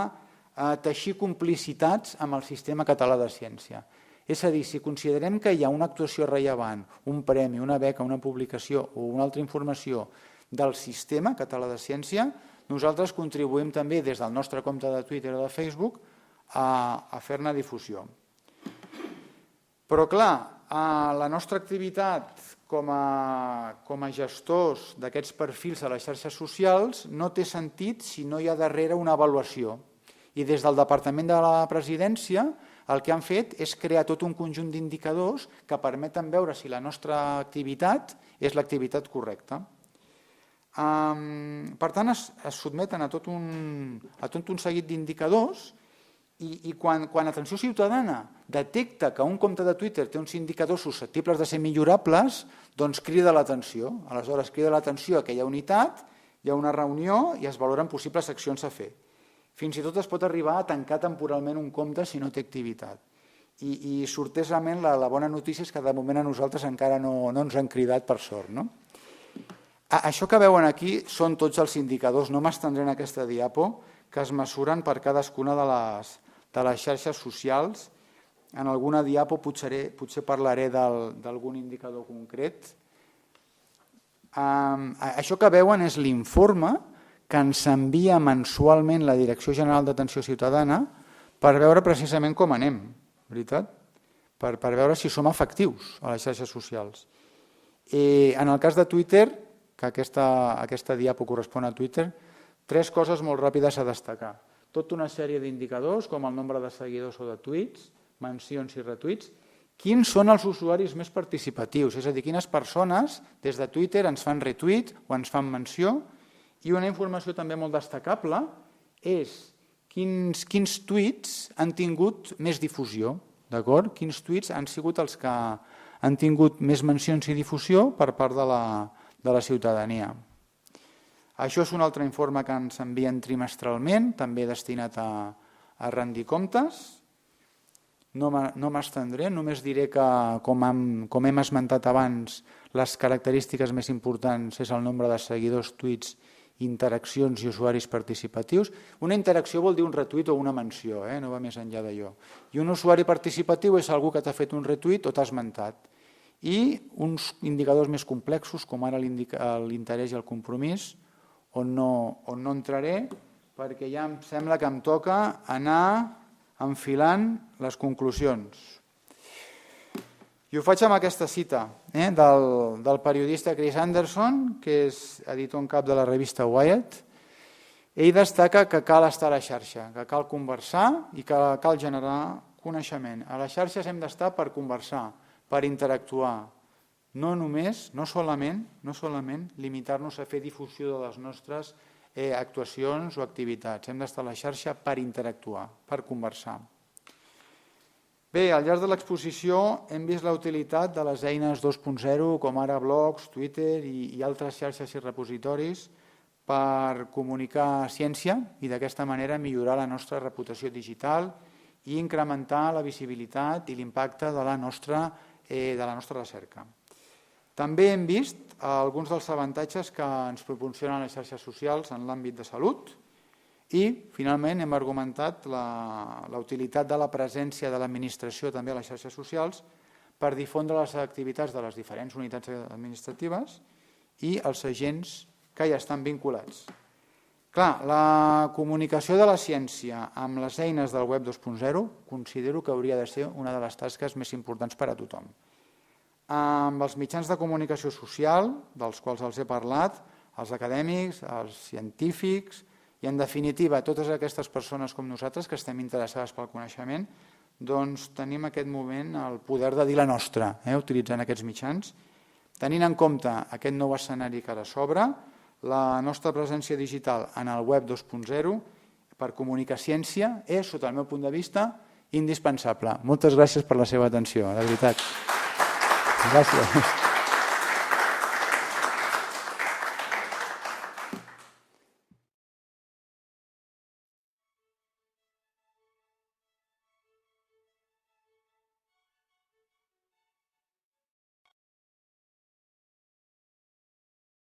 Speaker 2: teixir complicitats amb el Sistema Català de Ciència. És a dir, si considerem que hi ha una actuació rellevant, un premi, una beca, una publicació o una altra informació del Sistema Català de Ciència, nosaltres contribuïm també des del nostre compte de Twitter o de Facebook a fer-ne difusió. Però clar, la nostra activitat com a gestors d'aquests perfils a les xarxes socials no té sentit si no hi ha darrere una avaluació. I des del Departament de la Presidència el que han fet és crear tot un conjunt d'indicadors que permeten veure si la nostra activitat és l'activitat correcta. Per tant, es sotmeten a tot un seguit d'indicadors i quan Atenció Ciutadana detecta que un compte de Twitter té uns indicadors susceptibles de ser millorables, doncs crida l'atenció. Aleshores, crida l'atenció a aquella unitat, hi ha una reunió i es valoren possibles accions a fer. Fins i tot es pot arribar a tancar temporalment un compte si no té activitat. I sortosament la bona notícia és que de moment a nosaltres encara no ens han cridat, per sort. Això que veuen aquí són tots els indicadors, no m'estendré en aquesta diapo, que es mesuren per cadascuna de les xarxes socials. En alguna diapo potser parlaré d'algun indicador concret. Això que veuen és l'informe que ens envia mensualment la Direcció General d'Atenció Ciutadana per veure precisament com anem, veritat? Per veure si som efectius a les xarxes socials. En el cas de Twitter, que aquesta diapo correspon a Twitter, 3 coses molt ràpides a destacar. Tota una sèrie d'indicadors, com el nombre de seguidors o de tuits, mencions i retuits. Quins són els usuaris més participatius? És a dir, quines persones des de Twitter ens fan retuit o ens fan menció? I una informació també molt destacable és quins tuits han tingut més difusió, d'acord? Quins tuits han sigut els que han tingut més mencions i difusió per part de la ciutadania. Això és un altre informe que ens envien trimestralment, també destinat a rendir comptes. No m'estendré, només diré que, com hem esmentat abans, les característiques més importants és el nombre de seguidors, tuits, interaccions i usuaris participatius. Una interacció vol dir un retuit o una menció, no va més enllà d'allò. I un usuari participatiu és algú que t'ha fet un retuit o t'ha esmentat. I uns indicadors més complexos, com ara l'interès i el compromís, on no entraré, perquè ja em sembla que em toca anar enfilant les conclusions. I ho faig amb aquesta cita del periodista Chris Anderson, que és editor en cap de la revista Wired. Ell destaca que cal estar a la xarxa, que cal conversar i que cal generar coneixement. A les xarxes hem d'estar per conversar, per interactuar, no solament limitar-nos a fer difusió de les nostres actuacions o activitats. Hem d'estar a la xarxa per interactuar, per conversar. Bé, al llarg de l'exposició hem vist la utilitat de les eines 2.0, com ara blogs, Twitter i altres xarxes i repositoris per comunicar ciència i d'aquesta manera millorar la nostra reputació digital i incrementar la visibilitat i l'impacte de la nostra recerca. També hem vist alguns dels avantatges que ens proporcionen les xarxes socials en l'àmbit de salut i, finalment, hem argumentat la utilitat de la presència de l'administració també a les xarxes socials per difondre les activitats de les diferents unitats administratives i els agents que hi estan vinculats. Clar, la comunicació de la ciència amb les eines del web 2.0 considero que hauria de ser una de les tasques més importants per a tothom. Amb els mitjans de comunicació social, dels quals els he parlat, els acadèmics, els científics i, en definitiva, totes aquestes persones com nosaltres que estem interessades pel coneixement, doncs tenim aquest moment el poder de dir la nostra, utilitzant aquests mitjans. Tenint en compte aquest nou escenari que ara s'obre, la nostra presència digital en el web 2.0 per comunicar ciència és, sota el meu punt de vista, indispensable. Moltes gràcies per la seva atenció, de veritat. Gràcies.